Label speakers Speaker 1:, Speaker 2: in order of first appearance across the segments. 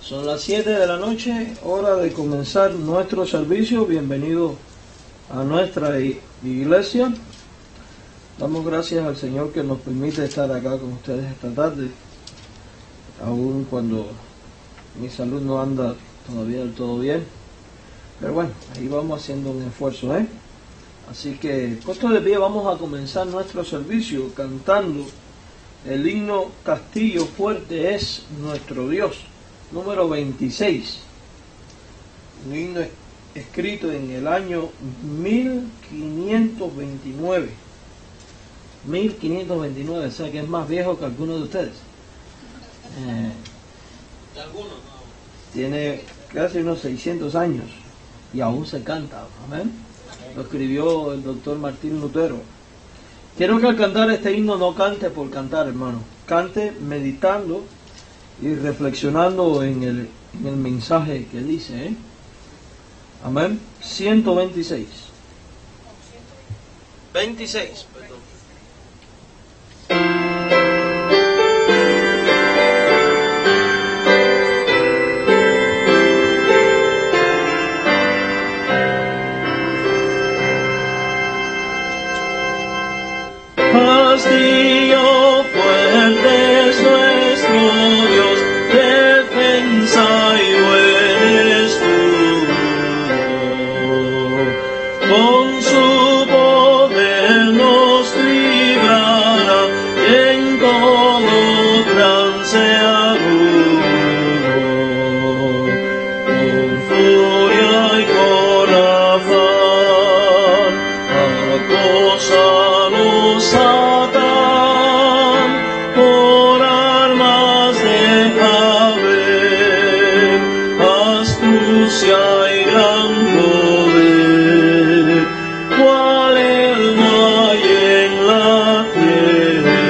Speaker 1: Son las 7 de la noche, hora de comenzar nuestro servicio. Bienvenido a nuestra iglesia. Damos gracias al Señor que nos permite estar acá con ustedes esta tarde, aun cuando mi salud no anda todavía del todo bien. Pero bueno, ahí vamos haciendo un esfuerzo, Así que, puesto de pie, vamos a comenzar nuestro servicio cantando el himno Castillo Fuerte es nuestro Dios, número 26. Un himno escrito en el año 1529. 1529, o sea que es más viejo que alguno de ustedes.
Speaker 2: De algunos, no.
Speaker 1: Tiene casi unos 600 años y aún se canta. Amén. Lo escribió el doctor Martín Lutero. Quiero que al cantar este himno no cante por cantar, hermano. Cante meditando y reflexionando en el mensaje que dice. Amén. 126.
Speaker 2: 26, perdón.
Speaker 1: Castillo fuerte es nuestro Dios, defensa y buen escudo. Con su poder nos librará en todo trance agudo. Con furia y con afán, acósanos Satán, por armas de haber, astucia y gran poder, cual el no hay en la tierra.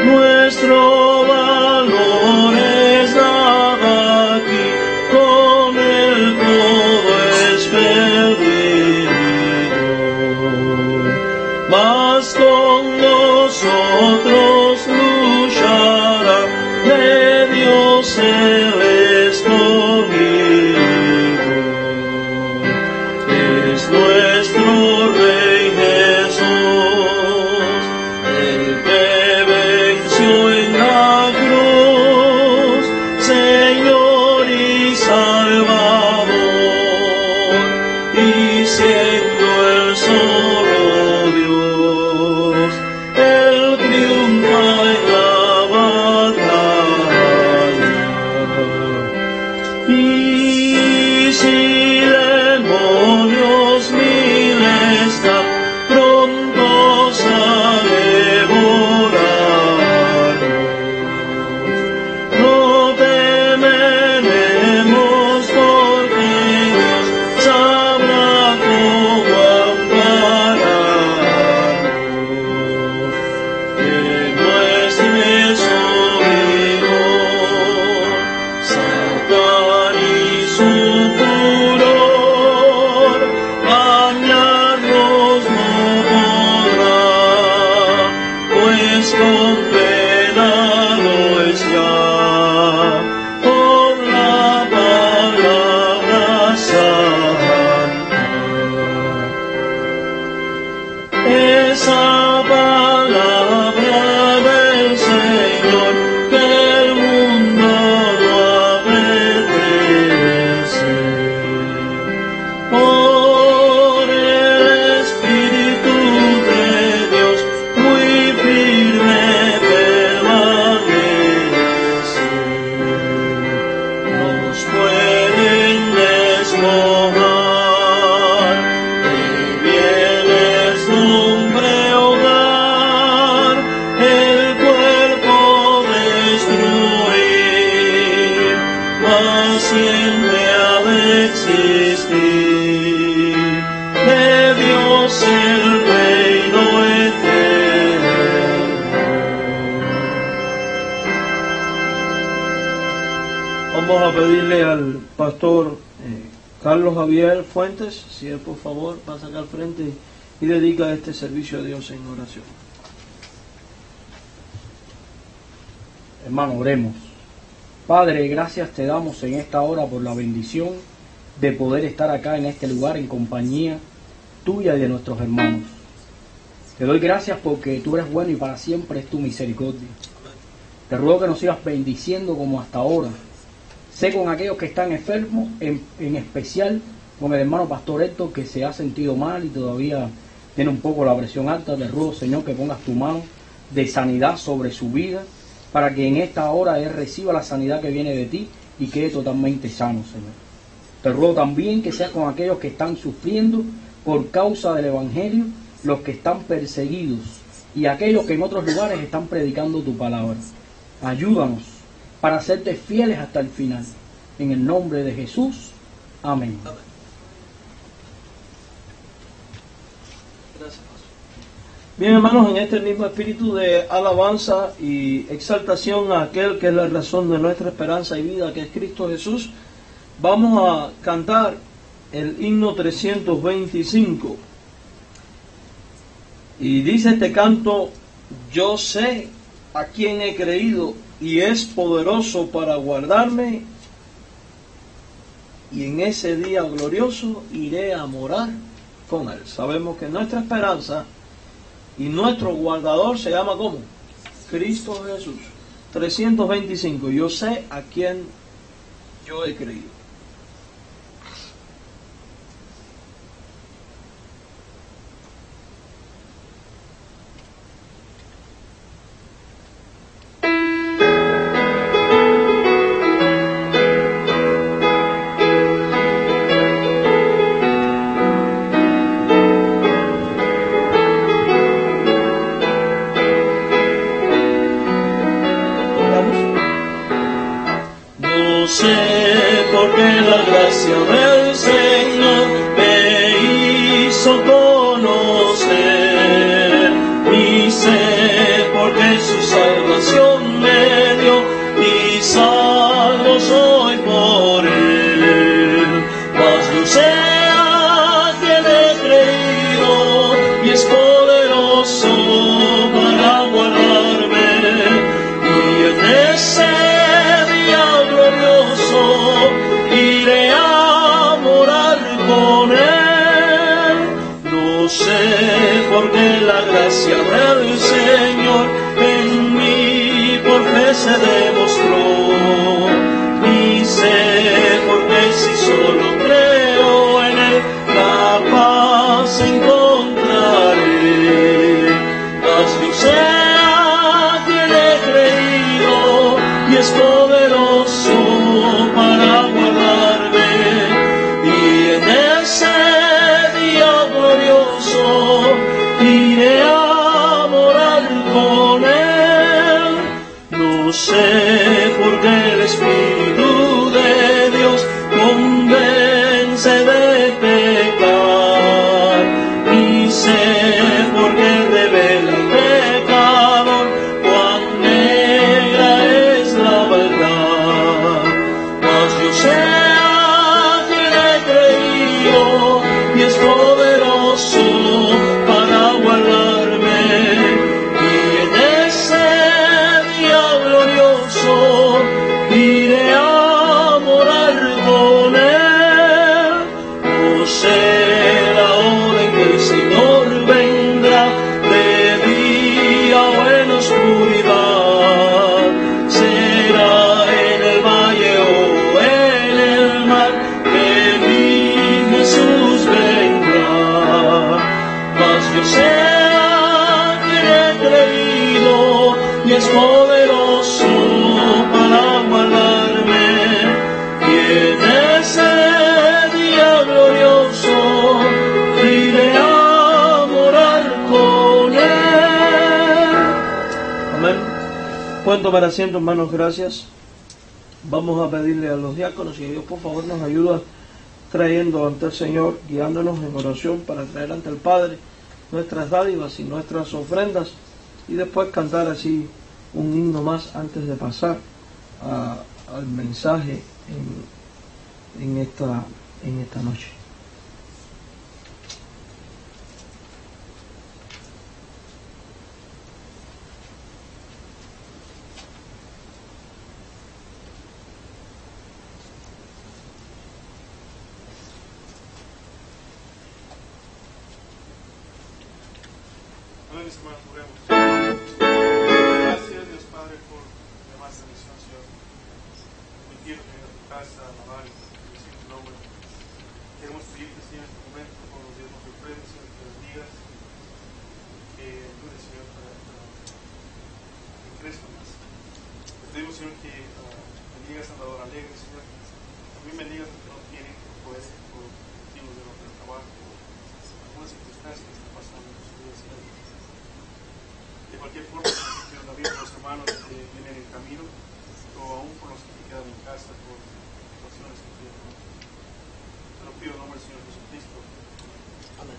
Speaker 1: Nuestro valor es nada aquí, con el todo es perdido. Mas con nosotros luchará de Dios el escogido. Es nuestro Rey Jesús, el que venció en la cruz, Señor y Salvador, y siendo el solo Dios, Él triunfa en la batalla. Y si demonios mil están prontos a devorarnos, no temeremos porque Dios sabrá cómo ampararnos. Que nuestro oídos, Satán y su furor, dañarnos no podrá, pues condenado es ya por la palabra santa. Esa palabra del Señor que el mundo no apetece. Por el Espíritu de Dios muy firme permanece. Nos pueden despojar de bienes, lumbre, hogar, el cuerpo destruir, mas siempre ha de existir de Dios el reino eterno. Vamos a pedirle al pastor Carlos Javier Fuentes, si él por favor pasa acá al frente y dedica este servicio a Dios en oración.
Speaker 3: Hermano, oremos. Padre, gracias te damos en esta hora por la bendición de poder estar acá en este lugar en compañía tuya y de nuestros hermanos. Te doy gracias porque tú eres bueno y para siempre es tu misericordia. Te ruego que nos sigas bendiciendo como hasta ahora. Sé con aquellos que están enfermos, en especial con el hermano Pastor Héctor, que se ha sentido mal y todavía tiene un poco la presión alta. Te ruego, Señor, que pongas tu mano de sanidad sobre su vida, para que en esta hora él reciba la sanidad que viene de ti y quede totalmente sano, Señor. Te ruego también que seas con aquellos que están sufriendo por causa del Evangelio, los que están perseguidos y aquellos que en otros lugares están predicando tu palabra. Ayúdanos para serte fieles hasta el final. En el nombre de Jesús. Amén.
Speaker 1: Gracias. Bien, hermanos, en este mismo espíritu de alabanza y exaltación a aquel que es la razón de nuestra esperanza y vida, que es Cristo Jesús, vamos a cantar el himno 325. Y dice este canto: yo sé a quién he creído y es poderoso para guardarme, y en ese día glorioso iré a morar con él. Sabemos que nuestra esperanza y nuestro guardador se llama ¿cómo? Cristo Jesús. 325. Yo sé a quién yo he creído.
Speaker 2: Porque la gracia del Señor me hizo conocer, y sé porque su salvación me dio, y salvo soy por él. Mas yo sé a quien he creído, y es poderoso para guardarme, y en ese iré a morar con él. No sé por qué la gracia del Señor en mí por fe se demostró, y sé por qué si solo creo en él la paz encontraré. Mas yo sé a quien he creído, y es poderoso para guardarme, y en ese día glorioso iré a morar con él. No sé por qué el Espíritu de Dios convence de pecar, y sé por qué revela al pecador cuán negra es la verdad. Yo sé a quien he creído, y es poderoso para guardarme, y en ese día glorioso iré a morar con él. No sé la hora en que el Señor vendrá, de día o en oscuridad, será en el valle o en el mar, que mi Jesús vendrá. Mas yo sé a quien he creído, y es poderoso para guardarme, y en ese día glorioso iré a morar con él.
Speaker 1: Amén. Pueden tomar asiento, hermanos, gracias. Vamos a pedirle a los diáconos y Dios por favor nos ayuda trayendo ante el Señor, guiándonos en oración para traer ante el Padre nuestras dádivas y nuestras ofrendas, y después cantar así un himno más antes de pasar al mensaje en esta noche.
Speaker 4: mis hermanos, oremos. Gracias, Dios Padre, por la más bendición, Señor. Permitir venir a tu casa, a alabar y decir tu nombre. Queremos pedirte, Señor, en este momento, por los días nos sorprenden, Señor, que bendigas, que ayudes, Señor, para que crezca más. Te pedimos, Señor, que bendigas a Salvador Alegre, Señor. También bendigas a los que no tienen, por poder, por motivos de no tener trabajo, algunas circunstancias que están pasando en sus vidas, Señor. De cualquier forma, Señor, también por los hermanos que vienen en camino, o aún por los que quedan en casa, por situaciones que tienen. Te lo pido en nombre del Señor Jesucristo. Amén.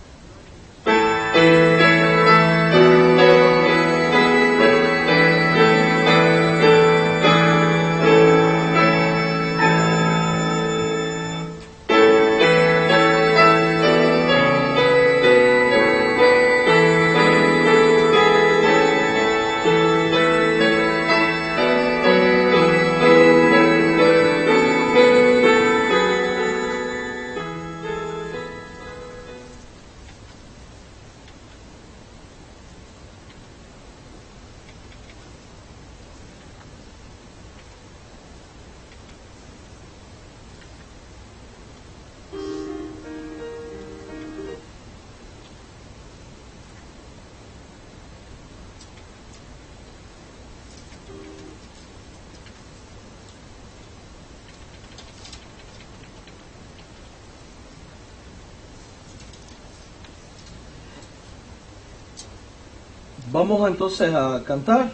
Speaker 1: Vamos entonces a cantar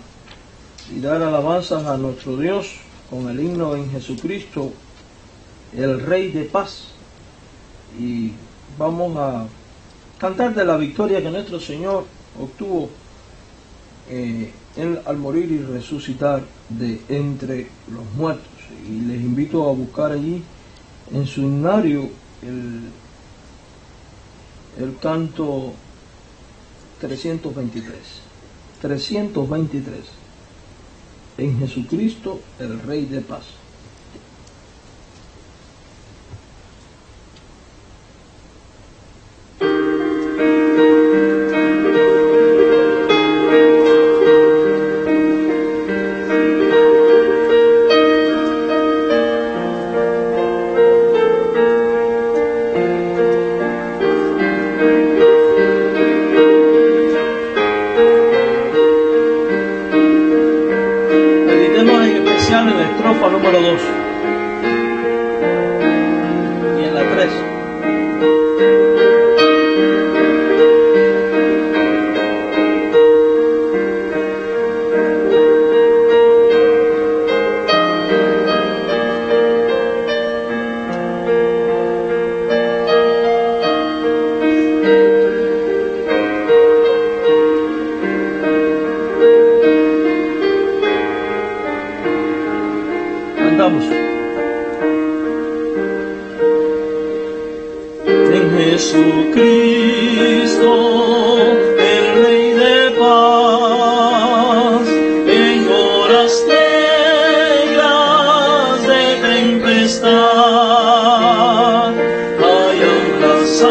Speaker 1: y dar alabanzas a nuestro Dios con el himno en Jesucristo, el Rey de Paz. Y vamos a cantar de la victoria que nuestro Señor obtuvo al morir y resucitar de entre los muertos. Y les invito a buscar allí en su himnario el canto 323. En Jesucristo, el Rey de Paz. En la estrofa número 2 y en la 3. Cantamos.
Speaker 2: En Jesucristo, el Rey de paz, en horas negras de tempestad, hallan las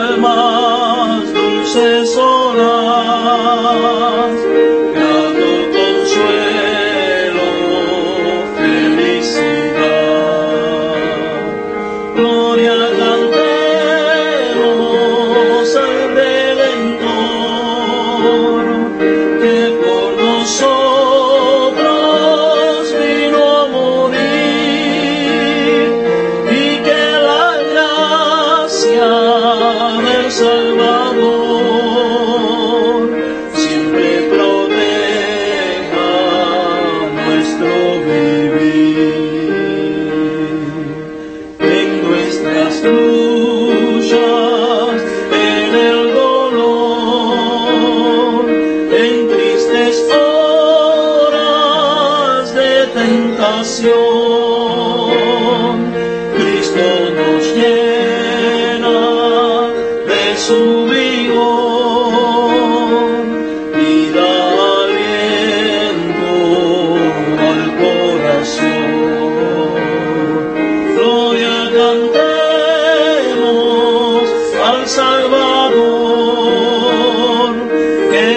Speaker 2: almas dulces olas, grato consuelo, felicidad, gloria cantemos al Redentor, que por nosotros vino a morir, y que la gracia del Salvador siempre proteja nuestro vivir. En nuestras luchas, en el dolor, en tristes horas de tentación, Cristo nos llena de su vigor y da aliento al corazón. Gloria cantemos al Salvador, que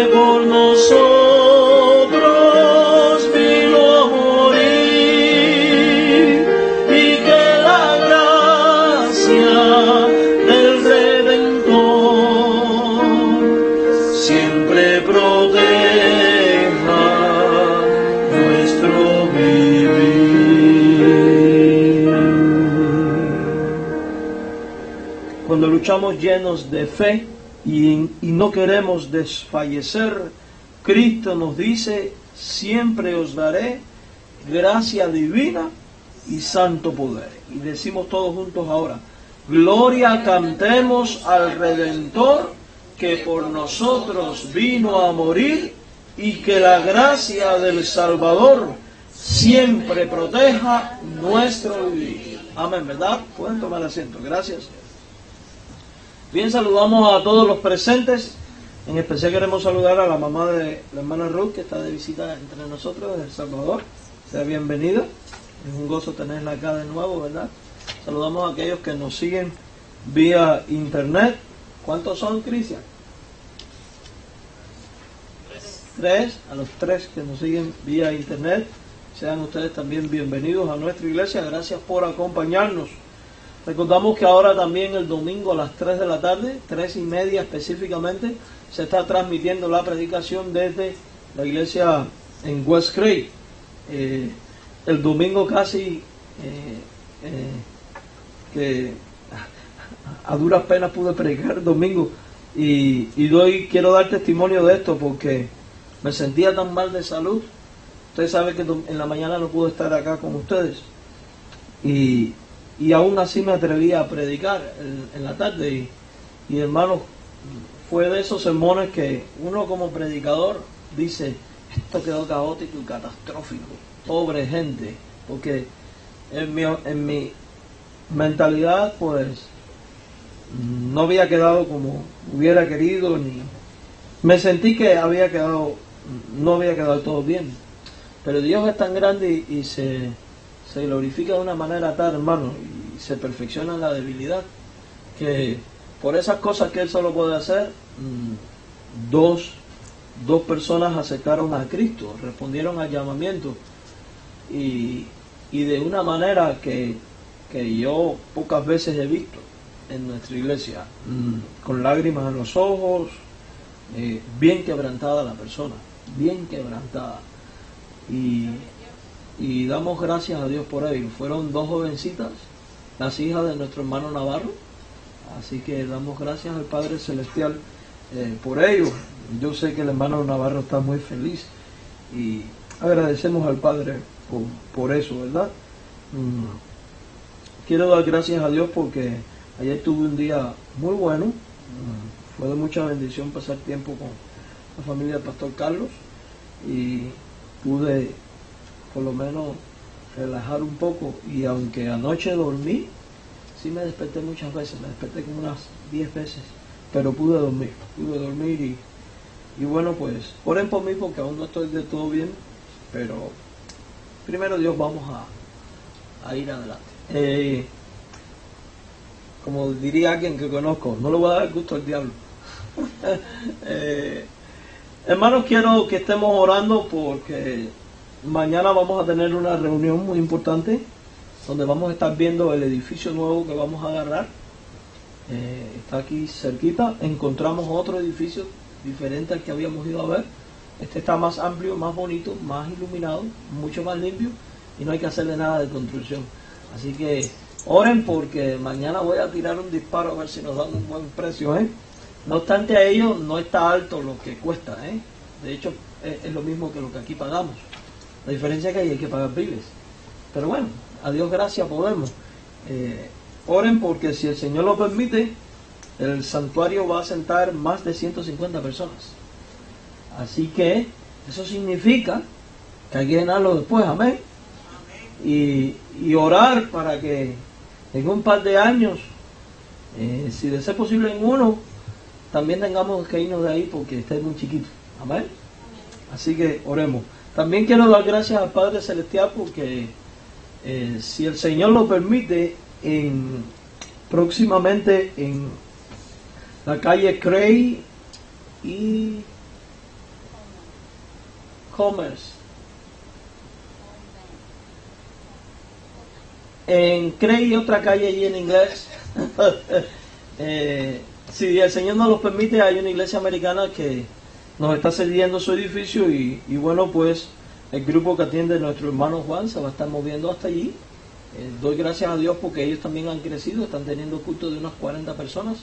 Speaker 1: cuando luchamos llenos de fe y no queremos desfallecer, Cristo nos dice, siempre os daré gracia divina y santo poder. Y decimos todos juntos ahora, gloria cantemos al Redentor que por nosotros vino a morir, y que la gracia del Salvador siempre proteja nuestro vivir. Amén, ¿verdad? Pueden tomar asiento. Gracias. Bien, saludamos a todos los presentes. En especial queremos saludar a la mamá de la hermana Ruth, que está de visita entre nosotros desde El Salvador. Sea bienvenida. Es un gozo tenerla acá de nuevo, ¿verdad? Saludamos a aquellos que nos siguen vía internet. ¿Cuántos son, Cristian? 3. A los 3 que nos siguen vía internet, sean ustedes también bienvenidos a nuestra iglesia. Gracias por acompañarnos. Recordamos que ahora también el domingo a las 3 de la tarde, 3:30 específicamente, se está transmitiendo la predicación desde la iglesia en West Cray. El domingo casi que a duras penas pude predicar el domingo y quiero dar testimonio de esto porque me sentía tan mal de salud. Ustedes saben que en la mañana no pude estar acá con ustedes y aún así me atreví a predicar en la tarde y hermanos, fue de esos sermones que uno como predicador dice, esto quedó caótico y catastrófico, pobre gente, porque en mi mentalidad pues no había quedado como hubiera querido, ni me sentí que no había quedado todo bien, pero Dios es tan grande y se glorifica de una manera tal, hermano, y se perfecciona en la debilidad, que por esas cosas que Él solo puede hacer, dos personas acercaron a Cristo, respondieron al llamamiento y de una manera que yo pocas veces he visto en nuestra iglesia, con lágrimas en los ojos, bien quebrantada la persona, bien quebrantada, y damos gracias a Dios por ello. Fueron 2 jovencitas, las hijas de nuestro hermano Navarro, así que damos gracias al Padre Celestial por ello. Yo sé que el hermano Navarro está muy feliz y agradecemos al Padre por eso, ¿verdad? Quiero dar gracias a Dios porque ayer tuve un día muy bueno. Fue de mucha bendición pasar tiempo con la familia del Pastor Carlos y pude por lo menos relajar un poco, y aunque anoche dormí, sí me desperté muchas veces, me desperté como unas 10 veces, pero pude dormir y bueno, pues oren por mí porque aún no estoy de todo bien, pero primero Dios, vamos a ir adelante. Como diría alguien que conozco, no le voy a dar gusto al diablo. Hermanos, quiero que estemos orando porque mañana vamos a tener una reunión muy importante donde vamos a estar viendo el edificio nuevo que vamos a agarrar. Está aquí cerquita. Encontramos otro edificio diferente al que habíamos ido a ver. Este está más amplio, más bonito, más iluminado, mucho más limpio y no hay que hacerle nada de construcción. Así que oren porque mañana voy a tirar un disparo a ver si nos dan un buen precio, No obstante a ello, no está alto lo que cuesta, De hecho, es lo mismo que lo que aquí pagamos. La diferencia es que hay que pagar biles. Pero bueno, a Dios gracias podemos. Oren porque si el Señor lo permite, el santuario va a sentar más de 150 personas. Así que eso significa que hay que llenarlo después, amén. Y orar para que en un par de años, si de ser posible en uno, también tengamos que irnos de ahí porque está muy chiquito, amén. Así que oremos. También quiero dar gracias al Padre Celestial porque si el Señor lo permite, próximamente en la calle Cray y Commerce, en Cray y otra calle allí en inglés, si el Señor nos lo permite, hay una iglesia americana que nos está cediendo su edificio y bueno, pues el grupo que atiende nuestro hermano Juan se va a estar moviendo hasta allí Doy gracias a Dios porque ellos también han crecido, están teniendo culto de unas 40 personas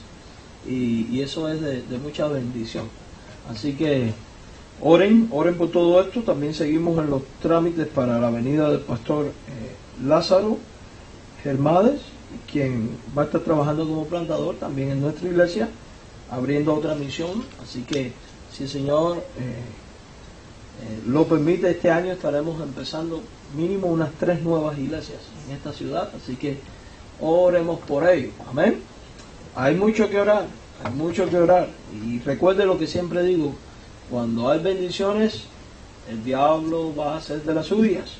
Speaker 1: y eso es de mucha bendición. Así que oren por todo esto. También seguimos en los trámites para la venida del pastor Lázaro Germades, quien va a estar trabajando como plantador también en nuestra iglesia, abriendo otra misión. Así que si el Señor lo permite, este año estaremos empezando mínimo unas 3 nuevas iglesias en esta ciudad, así que oremos por ello. Amén. Hay mucho que orar, y recuerde lo que siempre digo: cuando hay bendiciones, el diablo va a hacer de las suyas.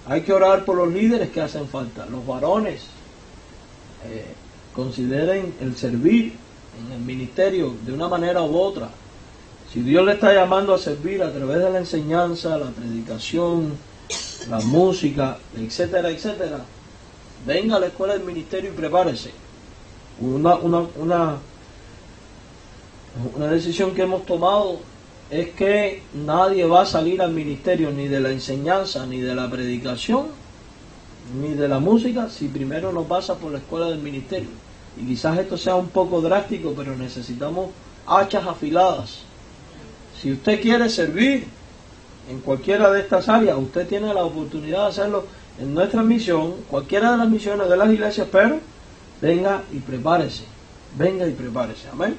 Speaker 1: Hay que orar por los líderes que hacen falta. Los varones consideren el servir en el ministerio de una manera u otra. Si Dios le está llamando a servir a través de la enseñanza, la predicación, la música, etcétera, etcétera, venga a la escuela del ministerio y prepárese. Una decisión que hemos tomado es que nadie va a salir al ministerio ni de la enseñanza, ni de la predicación, ni de la música, si primero no pasa por la escuela del ministerio. Y quizás esto sea un poco drástico, pero necesitamos hachas afiladas. Si usted quiere servir en cualquiera de estas áreas, usted tiene la oportunidad de hacerlo en nuestra misión, cualquiera de las misiones de las iglesias, pero venga y prepárese. Amén.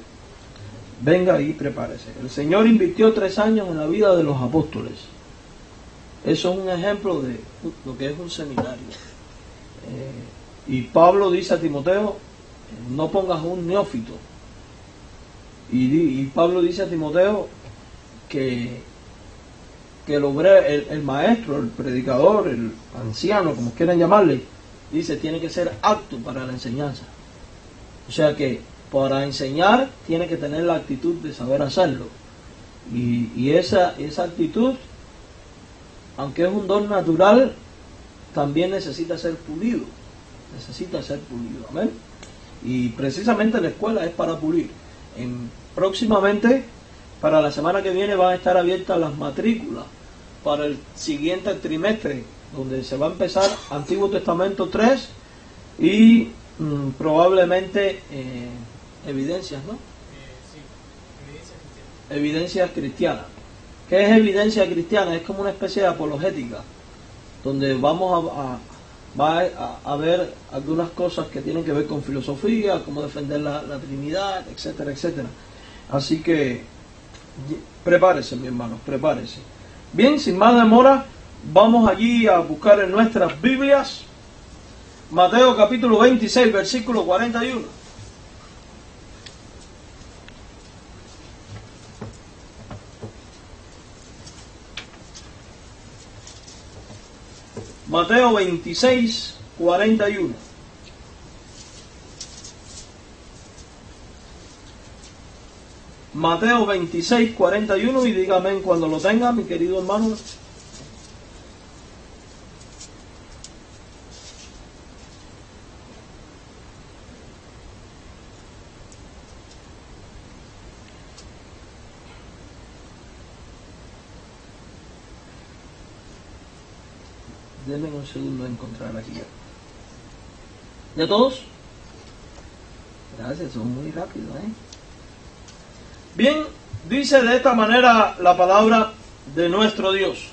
Speaker 1: Venga y prepárese. El Señor invirtió 3 años en la vida de los apóstoles. Eso es un ejemplo de lo que es un seminario. Y Pablo dice a Timoteo: no pongas un neófito. Y Pablo dice a Timoteo que el maestro, el predicador, el anciano, como quieran llamarle, dice, tiene que ser apto para la enseñanza. O sea que para enseñar tiene que tener la actitud de saber hacerlo. Y esa actitud, aunque es un don natural, también necesita ser pulido. Amén. Y precisamente la escuela es para pulir. Próximamente, para la semana que viene, van a estar abiertas las matrículas para el siguiente trimestre, donde se va a empezar Antiguo Testamento 3 y probablemente evidencias, ¿no?
Speaker 5: Sí, evidencias cristianas.
Speaker 1: Evidencias cristianas. ¿Qué es evidencia cristiana? Es como una especie de apologética, donde vamos a ver algunas cosas que tienen que ver con filosofía, cómo defender la Trinidad, etcétera, etcétera. Así que prepárese, mi hermano, prepárese. Bien, sin más demora, vamos allí a buscar en nuestras Biblias Mateo capítulo 26, versículo 41. Mateo 26, 41. Mateo 26, 41, y dígame cuando lo tenga, mi querido hermano. Denme un segundo a encontrar aquí. ¿Ya todos? Gracias, son muy rápidos, Bien, dice de esta manera la palabra de nuestro Dios: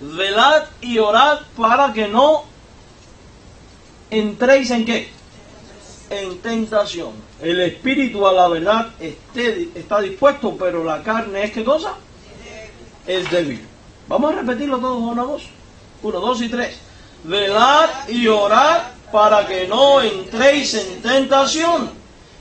Speaker 1: velad y orad para que no entréis en ¿qué? En tentación. El espíritu a la verdad está dispuesto, pero la carne es ¿qué cosa? Es débil. Vamos a repetirlo todos con una voz. 1, 2 y 3. Velad y orad para que no entréis en tentación.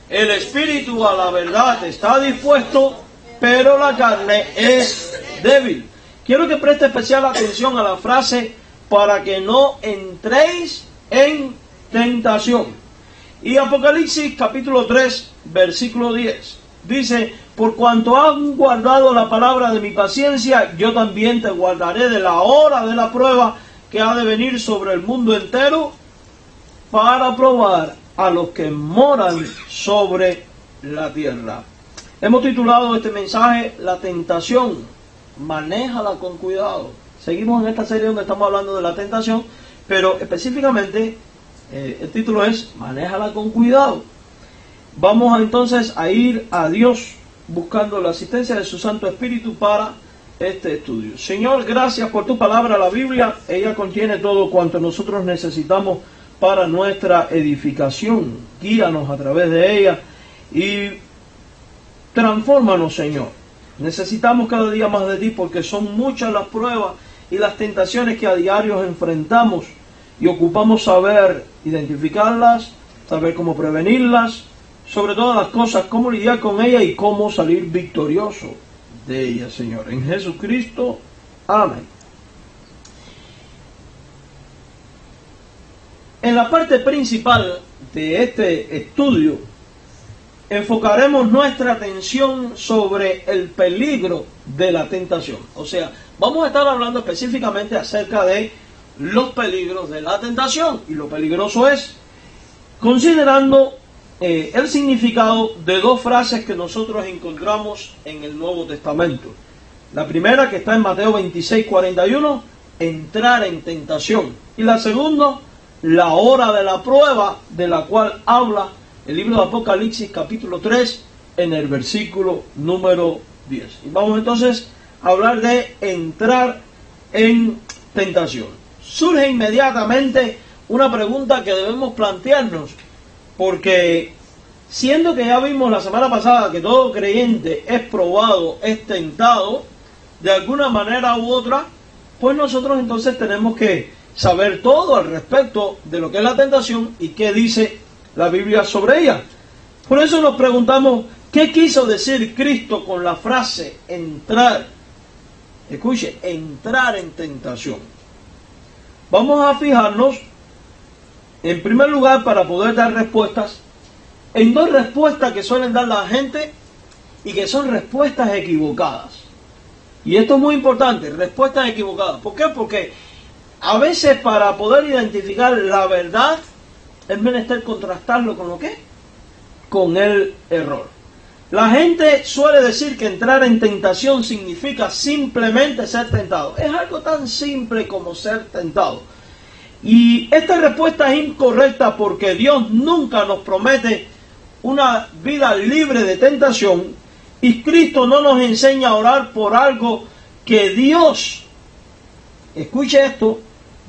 Speaker 1: El espíritu a la verdad está dispuesto, pero la carne es débil. Quiero que preste especial atención a la frase para que no entréis en tentación. Y Apocalipsis capítulo 3, versículo 10. Dice: por cuanto han guardado la palabra de mi paciencia, yo también te guardaré de la hora de la prueba que ha de venir sobre el mundo entero, para probar a los que moran sobre la tierra. Hemos titulado este mensaje La tentación, manéjala con cuidado. Seguimos en esta serie donde estamos hablando de la tentación, pero específicamente el título es Manéjala con cuidado. Vamos entonces a ir a Dios buscando la asistencia de su Santo Espíritu para este estudio. Señor, gracias por tu palabra, la Biblia. Ella contiene todo cuanto nosotros necesitamos para nuestra edificación. Guíanos a través de ella y transfórmanos, Señor. Necesitamos cada día más de ti porque son muchas las pruebas y las tentaciones que a diario enfrentamos y ocupamos saber identificarlas, saber cómo prevenirlas, sobre todas las cosas, cómo lidiar con ellas y cómo salir victorioso de ellas, Señor. En Jesucristo, amén. En la parte principal de este estudio, enfocaremos nuestra atención sobre el peligro de la tentación. O sea, vamos a estar hablando específicamente acerca de los peligros de la tentación. Y lo peligroso es, considerando el significado de dos frases que nosotros encontramos en el Nuevo Testamento. La primera, que está en Mateo 26:41, entrar en tentación. Y la segunda, la hora de la prueba, de la cual habla el libro de Apocalipsis capítulo 3 en el versículo número 10. Y vamos entonces a hablar de entrar en tentación. Surge inmediatamente una pregunta que debemos plantearnos, porque siendo que ya vimos la semana pasada que todo creyente es probado, es tentado, de alguna manera u otra, pues nosotros entonces tenemos que saber todo al respecto de lo que es la tentación y qué dice la Biblia sobre ella. Por eso nos preguntamos, ¿qué quiso decir Cristo con la frase entrar? Escuche, entrar en tentación. Vamos a fijarnos, en primer lugar, para poder dar respuestas, en dos respuestas que suelen dar la gente y que son respuestas equivocadas. Y esto es muy importante, respuestas equivocadas. ¿Por qué? Porque a veces para poder identificar la verdad es menester contrastarlo con lo que, con el error. La gente suele decir que entrar en tentación significa simplemente ser tentado. Es algo tan simple como ser tentado. Y esta respuesta es incorrecta porque Dios nunca nos promete una vida libre de tentación y Cristo no nos enseña a orar por algo que Dios, escuche esto,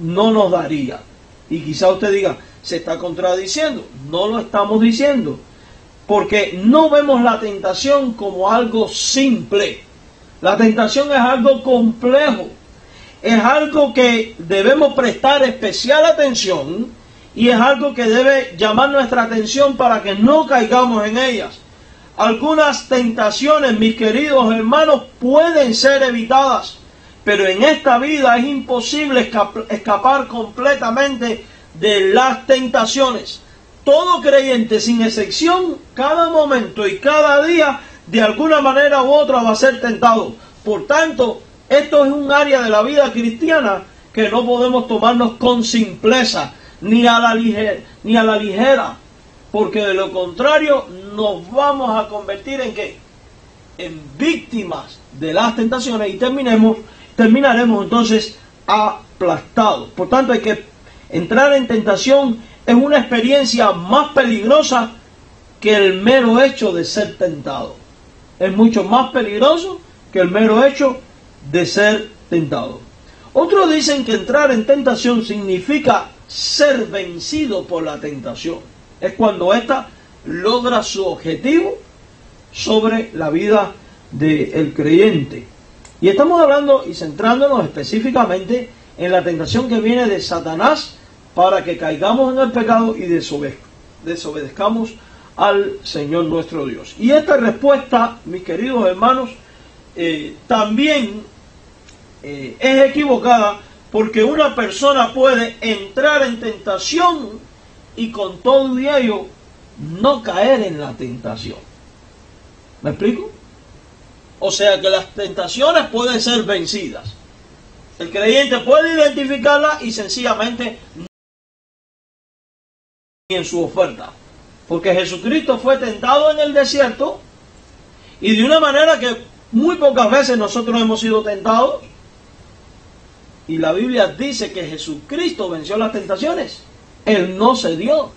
Speaker 1: no nos daría. Y quizá usted diga, se está contradiciendo. No lo estamos diciendo, porque no vemos la tentación como algo simple. La tentación es algo complejo, es algo que debemos prestar especial atención y es algo que debe llamar nuestra atención para que no caigamos en ellas. Algunas tentaciones, mis queridos hermanos, pueden ser evitadas, pero en esta vida es imposible escapar completamente de las tentaciones. Todo creyente, sin excepción, cada momento y cada día, de alguna manera u otra va a ser tentado. Por tanto, esto es un área de la vida cristiana que no podemos tomarnos con simpleza, ni a la ligera, porque de lo contrario nos vamos a convertir en ¿qué? En víctimas de las tentaciones y terminaremos entonces aplastados. Por tanto, hay que entrar en tentación es una experiencia más peligrosa que el mero hecho de ser tentado. Es mucho más peligroso que el mero hecho de ser tentado. Otros dicen que entrar en tentación significa ser vencido por la tentación. Es cuando ésta logra su objetivo sobre la vida del creyente. Y estamos hablando y centrándonos específicamente en la tentación que viene de Satanás para que caigamos en el pecado y desobedezcamos al Señor nuestro Dios. Y esta respuesta, mis queridos hermanos, también es equivocada, porque una persona puede entrar en tentación y con todo y ello no caer en la tentación. ¿Me explico? O sea que las tentaciones pueden ser vencidas. El creyente puede identificarlas y sencillamente no en su oferta. Porque Jesucristo fue tentado en el desierto y de una manera que muy pocas veces nosotros hemos sido tentados. y la Biblia dice que Jesucristo venció las tentaciones, Él no cedió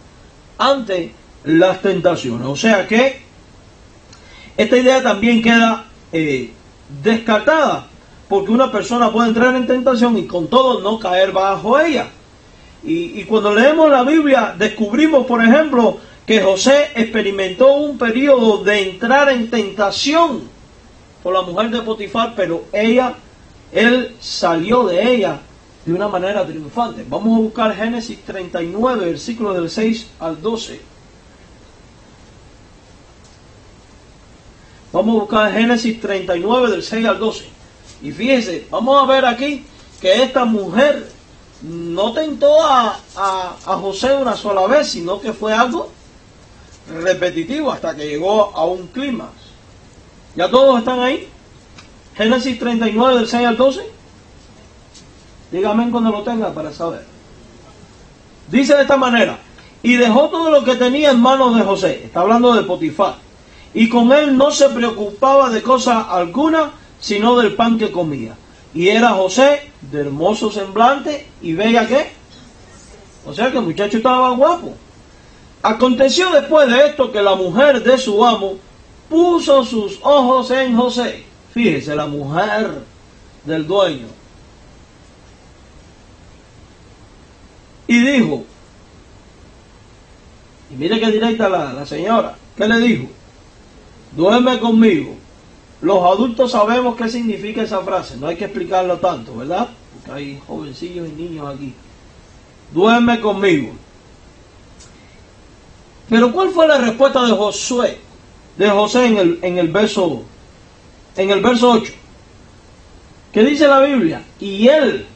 Speaker 1: ante las tentaciones. O sea que esta idea también queda descartada, porque una persona puede entrar en tentación y con todo no caer bajo ella. Y cuando leemos la Biblia descubrimos, por ejemplo, que José experimentó un periodo de entrar en tentación por la mujer de Potifar, pero él salió de ella de una manera triunfante. Vamos a buscar Génesis 39, versículos del 6 al 12. Vamos a buscar Génesis 39, del 6 al 12. Y fíjense, vamos a ver aquí que esta mujer no tentó a José una sola vez, sino que fue algo repetitivo hasta que llegó a un clímax. ¿Ya todos están ahí? Génesis 39, del 6 al 12. Dígame cuando lo tenga para saber. Dice de esta manera: y dejó todo lo que tenía en manos de José. Está hablando de Potifar. Y con él no se preocupaba de cosa alguna, sino del pan que comía. Y era José de hermoso semblante y bella ¿qué? O sea que el muchacho estaba guapo. Aconteció después de esto que la mujer de su amo puso sus ojos en José. Fíjese, la mujer del dueño. Y dijo, y mire que directa la señora, ¿qué le dijo? Duerme conmigo. Los adultos sabemos qué significa esa frase, no hay que explicarlo tanto, ¿verdad? Porque hay jovencillos y niños aquí. Duerme conmigo. Pero ¿cuál fue la respuesta de José en el verso 8? ¿Qué dice la Biblia? Y él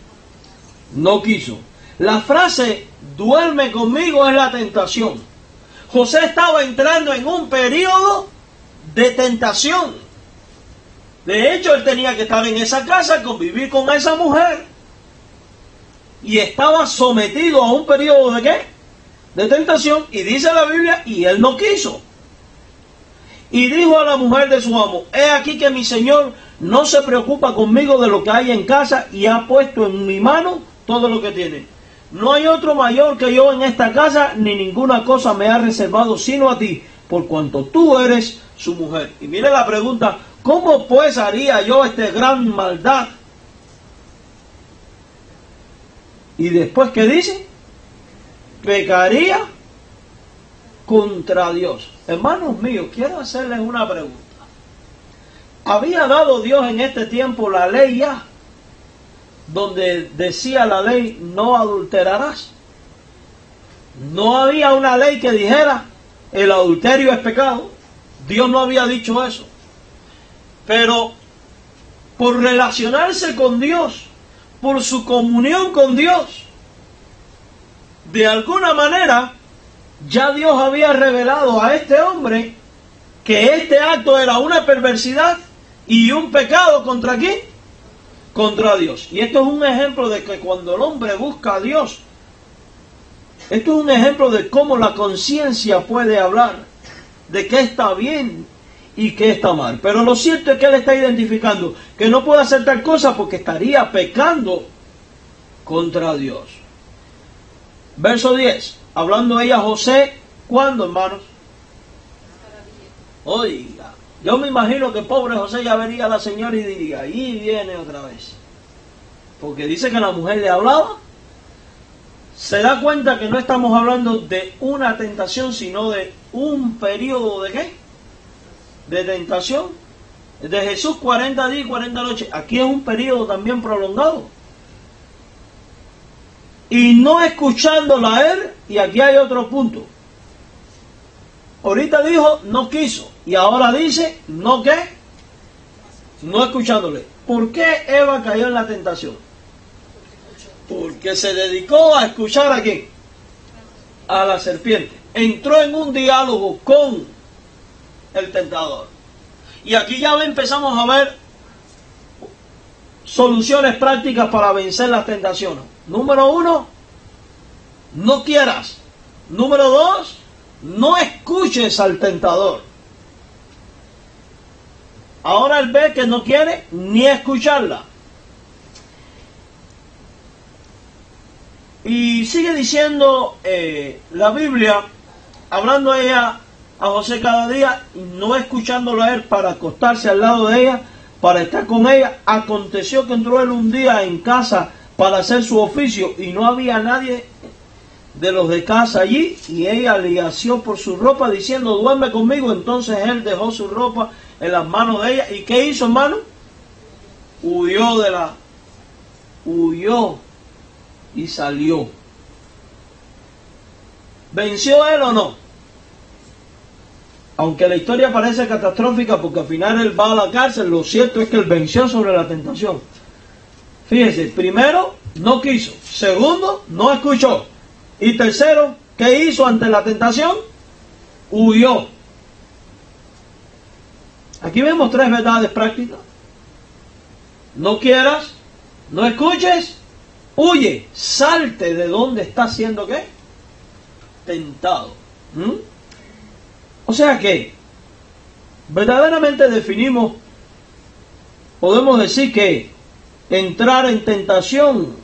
Speaker 1: no quiso. La frase duerme conmigo es la tentación. José estaba entrando en un periodo de tentación. De hecho, él tenía que estar en esa casa, convivir con esa mujer, y estaba sometido a un periodo de ¿qué? De tentación. Y dice la Biblia, y él no quiso. Y dijo a la mujer de su amo: he aquí que mi señor no se preocupa conmigo de lo que hay en casa, y ha puesto en mi mano todo lo que tiene. No hay otro mayor que yo en esta casa, ni ninguna cosa me ha reservado sino a ti, por cuanto tú eres su mujer. Y mire la pregunta: ¿cómo pues haría yo esta gran maldad? Y después, ¿qué dice? Pecaría contra Dios. Hermanos míos, quiero hacerles una pregunta. ¿Había dado Dios en este tiempo la ley ya? Donde decía la ley, no adulterarás. No había una ley que dijera, el adulterio es pecado. Dios no había dicho eso. Pero por relacionarse con Dios, por su comunión con Dios, de alguna manera ya Dios había revelado a este hombre que este acto era una perversidad y un pecado ¿contra quién? Contra Dios. Y esto es un ejemplo de que cuando el hombre busca a Dios, esto es un ejemplo de cómo la conciencia puede hablar de qué está bien y qué está mal. Pero lo cierto es que él está identificando que no puede hacer tal cosa porque estaría pecando contra Dios. Verso 10. Hablando ella a José, ¿cuándo, hermanos? Oiga, yo me imagino que pobre José ya vería a la señora y diría, ahí viene otra vez. Porque dice que la mujer le hablaba. Se da cuenta que no estamos hablando de una tentación, sino de un periodo de ¿qué? De tentación. De Jesús 40 días y 40 noches. Aquí es un periodo también prolongado. Y no escuchándola a él, y aquí hay otro punto. Ahorita dijo, no quiso. Y ahora dice, no qué. No escuchándole. ¿Por qué Eva cayó en la tentación? Porque se dedicó a escuchar a quién. A la serpiente. Entró en un diálogo con el tentador. Y aquí ya empezamos a ver soluciones prácticas para vencer las tentaciones. Número 1, no quieras. Número 2, no escuches al tentador. Ahora él ve que no quiere ni escucharla. Y sigue diciendo la Biblia, hablando ella a José cada día y no escuchándolo a él para acostarse al lado de ella, para estar con ella. Aconteció que entró él un día en casa para hacer su oficio y no había nadie de los de casa allí, y ella le asió por su ropa diciendo, duerme conmigo. Entonces él dejó su ropa en las manos de ella. ¿Y qué hizo, hermano? Huyó y salió. ¿Venció él o no? Aunque la historia parece catastrófica porque al final él va a la cárcel, lo cierto es que él venció sobre la tentación. Fíjese, primero, no quiso. Segundo, no escuchó. Y tercero, ¿qué hizo ante la tentación? Huyó. Aquí vemos tres verdades prácticas. No quieras, no escuches, huye, salte de donde está siendo ¿qué? Tentado. O sea que, verdaderamente definimos, podemos decir que entrar en tentación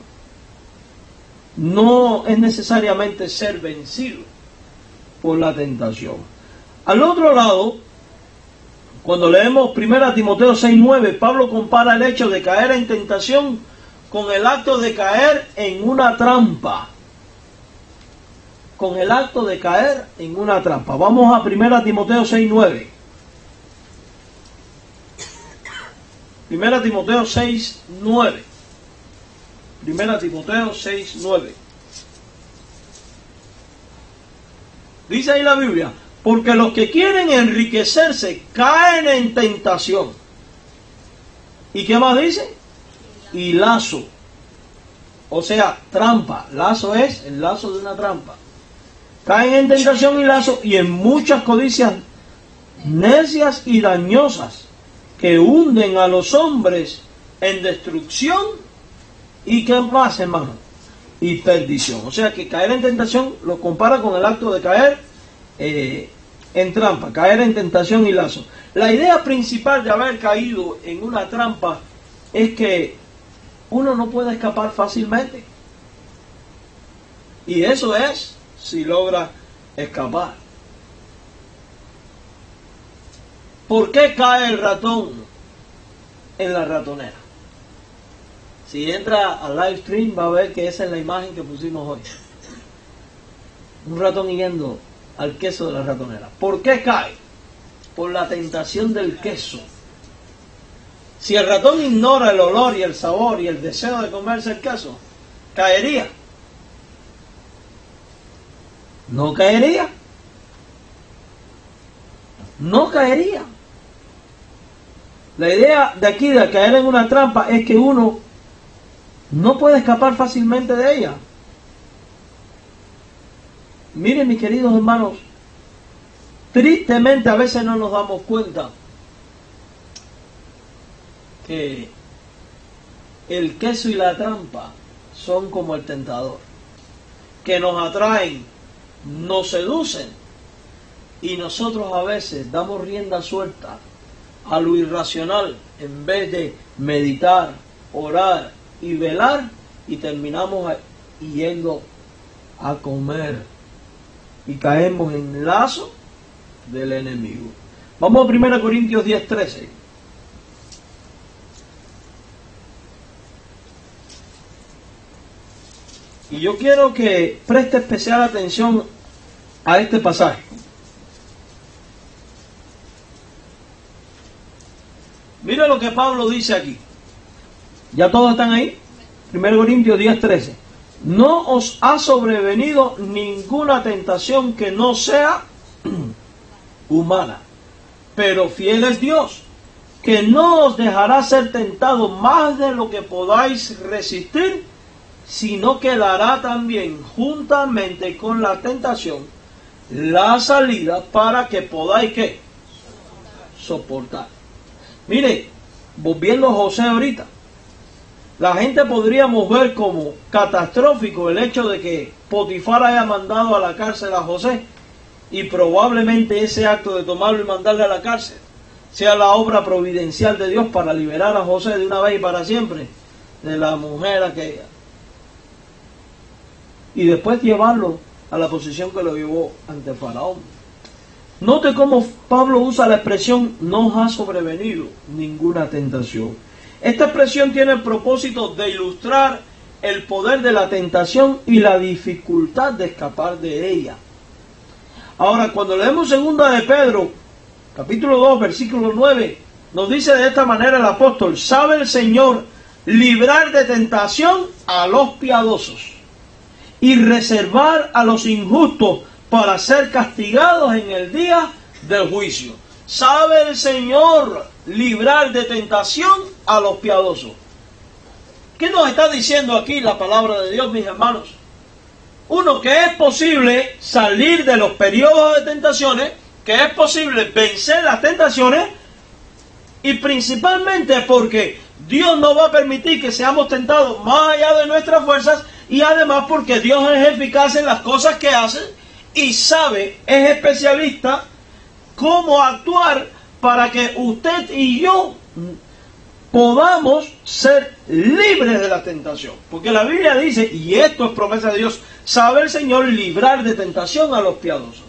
Speaker 1: no es necesariamente ser vencido por la tentación. Al otro lado, cuando leemos 1 Timoteo 6:9, Pablo compara el hecho de caer en tentación con el acto de caer en una trampa. Con el acto de caer en una trampa. Vamos a 1 Timoteo 6:9. 1 Timoteo 6:9. 1 Timoteo 6:9. Dice ahí la Biblia, porque los que quieren enriquecerse caen en tentación. ¿Y qué más dice? Y lazo. O sea, trampa. Lazo es el lazo de una trampa. Caen en tentación y lazo y en muchas codicias necias y dañosas que hunden a los hombres en destrucción y ¿qué más, hermano? Y perdición. O sea que caer en tentación lo compara con el acto de caer en trampa, caer en tentación y lazo. La idea principal de haber caído en una trampa es que uno no puede escapar fácilmente. Y eso es si logra escapar. ¿Por qué cae el ratón en la ratonera? Si entra al live stream va a ver que esa es la imagen que pusimos hoy. Un ratón yendo al queso de la ratonera. ¿Por qué cae? Por la tentación del queso. Si el ratón ignora el olor y el sabor y el deseo de comerse el queso, ¿caería? ¿No caería? No caería. La idea de aquí de caer en una trampa es que uno no puede escapar fácilmente de ella. Miren, mis queridos hermanos, tristemente a veces no nos damos cuenta que el queso y la trampa son como el tentador, que nos atraen, nos seducen y nosotros a veces damos rienda suelta a lo irracional en vez de meditar, orar y velar, y terminamos yendo a comer y caemos en el lazo del enemigo. Vamos a 1 Corintios 10:13. Y yo quiero que preste especial atención a este pasaje. Mira lo que Pablo dice aquí. ¿Ya todos están ahí? 1 Corintios 10:13. No os ha sobrevenido ninguna tentación que no sea humana, pero fiel es Dios, que no os dejará ser tentados más de lo que podáis resistir, sino que dará también juntamente con la tentación la salida para que podáis ¿qué? Soportar. Mire, volviendo a José ahorita, la gente podríamos ver como catastrófico el hecho de que Potifar haya mandado a la cárcel a José, y probablemente ese acto de tomarlo y mandarle a la cárcel sea la obra providencial de Dios para liberar a José de una vez y para siempre de la mujer aquella. y después llevarlo a la posición que lo llevó ante Faraón. Note cómo Pablo usa la expresión no os ha sobrevenido ninguna tentación. Esta expresión tiene el propósito de ilustrar el poder de la tentación y la dificultad de escapar de ella. Ahora, cuando leemos 2 de Pedro, capítulo 2, versículo 9, nos dice de esta manera el apóstol: sabe el Señor librar de tentación a los piadosos y reservar a los injustos para ser castigados en el día del juicio. Sabe el Señor librar de tentación a los piadosos. ¿Qué nos está diciendo aquí la palabra de Dios, mis hermanos? Uno, que es posible salir de los periodos de tentaciones, que es posible vencer las tentaciones, y principalmente porque Dios no va a permitir que seamos tentados más allá de nuestras fuerzas, y además porque Dios es eficaz en las cosas que hace y sabe, es especialista cómo actuar para que usted y yo podamos ser libres de la tentación. Porque la Biblia dice, y esto es promesa de Dios, sabe el Señor librar de tentación a los piadosos.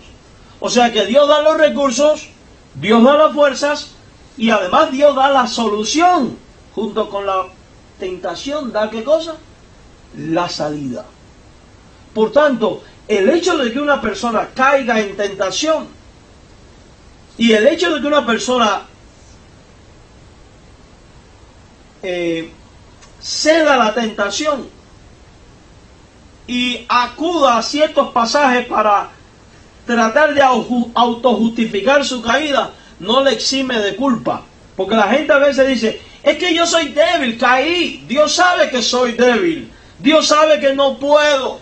Speaker 1: O sea que Dios da los recursos, Dios da las fuerzas, y además Dios da la solución. Junto con la tentación, ¿da qué cosa? La salida. Por tanto, el hecho de que una persona caiga en tentación y el hecho de que una persona ceda a la tentación y acuda a ciertos pasajes para tratar de autojustificar su caída, no le exime de culpa. Porque la gente a veces dice, es que yo soy débil, caí. Dios sabe que soy débil. Dios sabe que no puedo.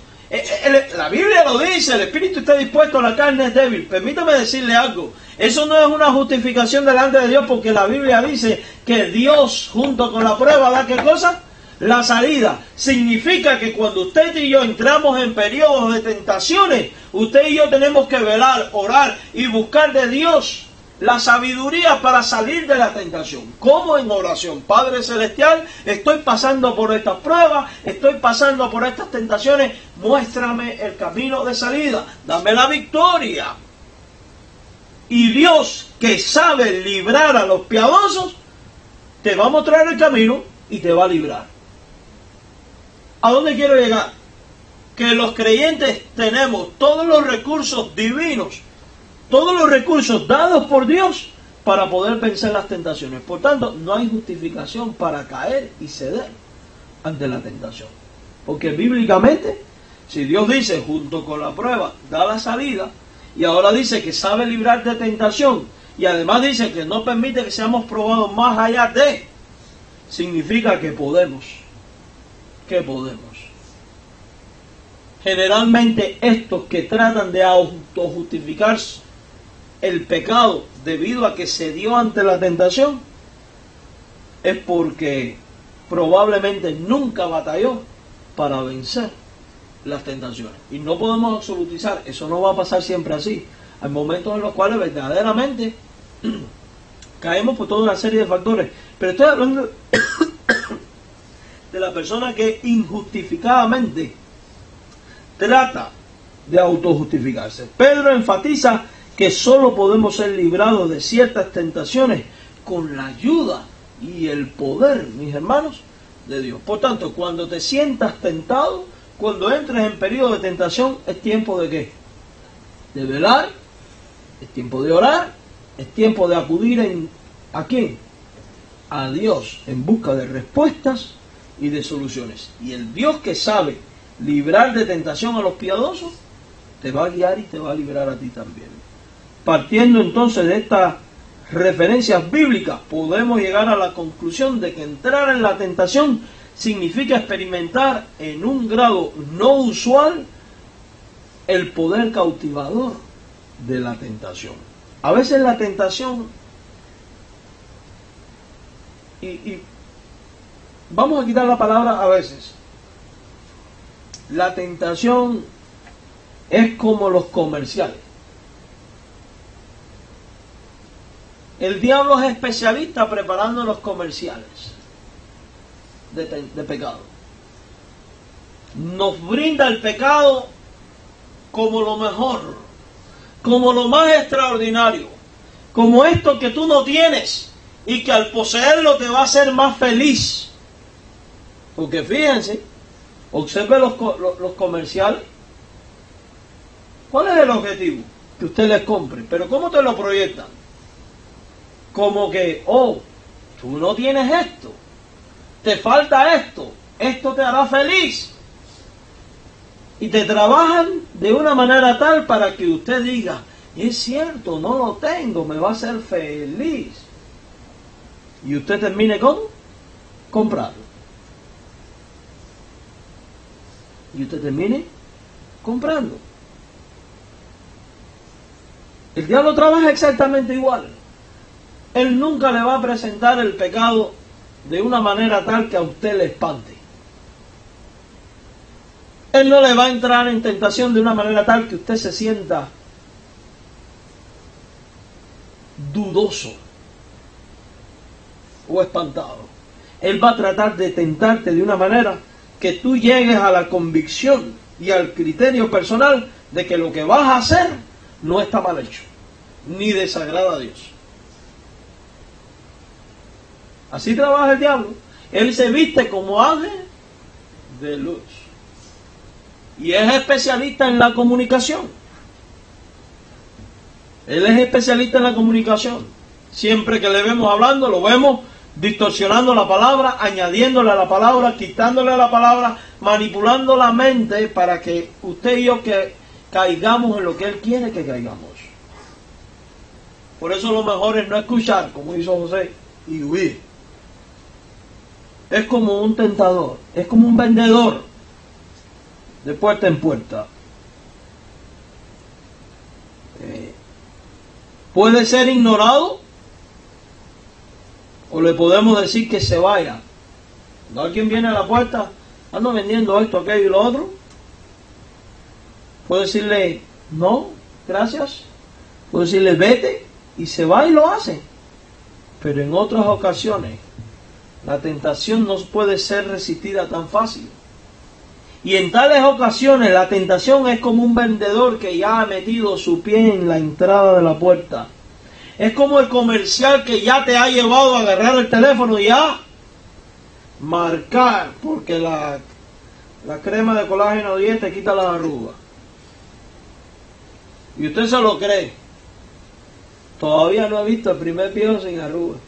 Speaker 1: La Biblia lo dice, el espíritu está dispuesto, la carne es débil. Permítame decirle algo. Eso no es una justificación delante de Dios, porque la Biblia dice que Dios, junto con la prueba, da ¿qué cosa? La salida. Significa que cuando usted y yo entramos en periodos de tentaciones, usted y yo tenemos que velar, orar y buscar de Dios la sabiduría para salir de la tentación. ¿Cómo? En oración. Padre Celestial, estoy pasando por estas pruebas, estoy pasando por estas tentaciones, muéstrame el camino de salida, dame la victoria. Y Dios, que sabe librar a los piadosos, te va a mostrar el camino y te va a librar. ¿A dónde quiero llegar? Que los creyentes tenemos todos los recursos divinos, todos los recursos dados por Dios para poder vencer las tentaciones. Por tanto, no hay justificación para caer y ceder ante la tentación. Porque bíblicamente, si Dios dice, junto con la prueba, da la salida, y ahora dice que sabe librar de tentación, y además dice que no permite que seamos probados más allá de, significa que podemos. Que podemos. Generalmente estos que tratan de autojustificar el pecado debido a que se dio ante la tentación es porque probablemente nunca batalló para vencer las tentaciones. Y no podemos absolutizar, eso no va a pasar siempre así. Hay momentos en los cuales verdaderamente caemos por toda una serie de factores. Pero estoy hablando de la persona que injustificadamente trata de autojustificarse. Pedro enfatiza que solo podemos ser librados de ciertas tentaciones con la ayuda y el poder, mis hermanos, de Dios. Por tanto, cuando te sientas tentado, cuando entres en periodo de tentación, es tiempo de ¿qué? De velar, es tiempo de orar, es tiempo de acudir ¿a quién? A Dios, en busca de respuestas y de soluciones. Y el Dios que sabe librar de tentación a los piadosos, te va a guiar y te va a librar a ti también. Partiendo entonces de estas referencias bíblicas, podemos llegar a la conclusión de que entrar en la tentación significa experimentar en un grado no usual el poder cautivador de la tentación. A veces la tentación, y vamos a quitar la palabra a veces, la tentación es como los comerciales. El diablo es especialista preparando los comerciales de pecado. nos brinda el pecado como lo mejor, como lo más extraordinario, como esto que tú no tienes y que al poseerlo te va a hacer más feliz. Porque fíjense, observe los comerciales. ¿Cuál es el objetivo? Que usted les compre. Pero ¿cómo te lo proyectan? Como que, oh, tú no tienes esto, te falta esto, esto te hará feliz. Y te trabajan de una manera tal para que usted diga, es cierto, no lo tengo, me va a hacer feliz. Y usted termine con comprarlo. Y usted termine comprando. El diablo trabaja exactamente igual. Él nunca le va a presentar el pecado de una manera tal que a usted le espante. Él no le va a entrar en tentación de una manera tal que usted se sienta dudoso o espantado. Él va a tratar de tentarte de una manera que tú llegues a la convicción y al criterio personal de que lo que vas a hacer no está mal hecho, ni desagrada a Dios. Así trabaja el diablo. Él se viste como ángel de luz. Y es especialista en la comunicación. Él es especialista en la comunicación. Siempre que le vemos hablando, lo vemos distorsionando la palabra, añadiéndole a la palabra, quitándole a la palabra, manipulando la mente para que usted y yo que caigamos en lo que Él quiere que caigamos. Por eso lo mejor es no escuchar, como hizo José, y huir. Es como un tentador, es como un vendedor de puerta en puerta. Puede ser ignorado o le podemos decir que se vaya. Cuando alguien viene a la puerta, ando vendiendo esto, aquello y lo otro, puede decirle no, gracias, puede decirle vete y se va y lo hace. Pero en otras ocasiones la tentación no puede ser resistida tan fácil. Y en tales ocasiones la tentación es como un vendedor que ya ha metido su pie en la entrada de la puerta. Es como el comercial que ya te ha llevado a agarrar el teléfono y a marcar, porque la crema de colágeno 10 te quita las arrugas. Y usted se lo cree. Todavía no he visto el primer viejo sin arrugas.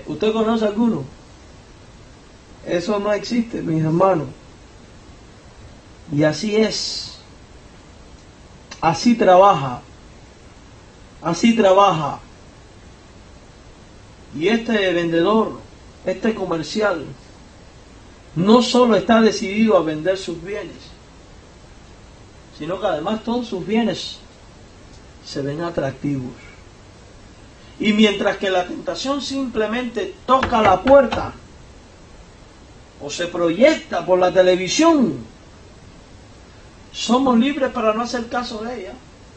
Speaker 1: ¿Usted conoce alguno? Eso no existe, mis hermanos. Y así es. Así trabaja. Así trabaja. Y este vendedor, este comercial, no solo está decidido a vender sus bienes, sino que además todos sus bienes se ven atractivos. Y mientras que la tentación simplemente toca la puerta o se proyecta por la televisión, somos libres para no hacer caso de ella.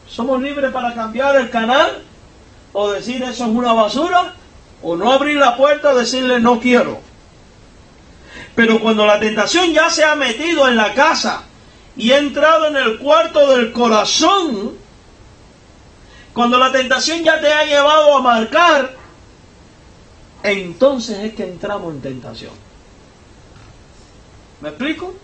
Speaker 1: Somos libres para cambiar el canal o decir eso es una basura, o no abrir la puerta o decirle no quiero. Pero cuando la tentación ya se ha metido en la casa y ha entrado en el cuarto del corazón, cuando la tentación ya te ha llevado a marcar, entonces es que entramos en tentación. ¿Me explico?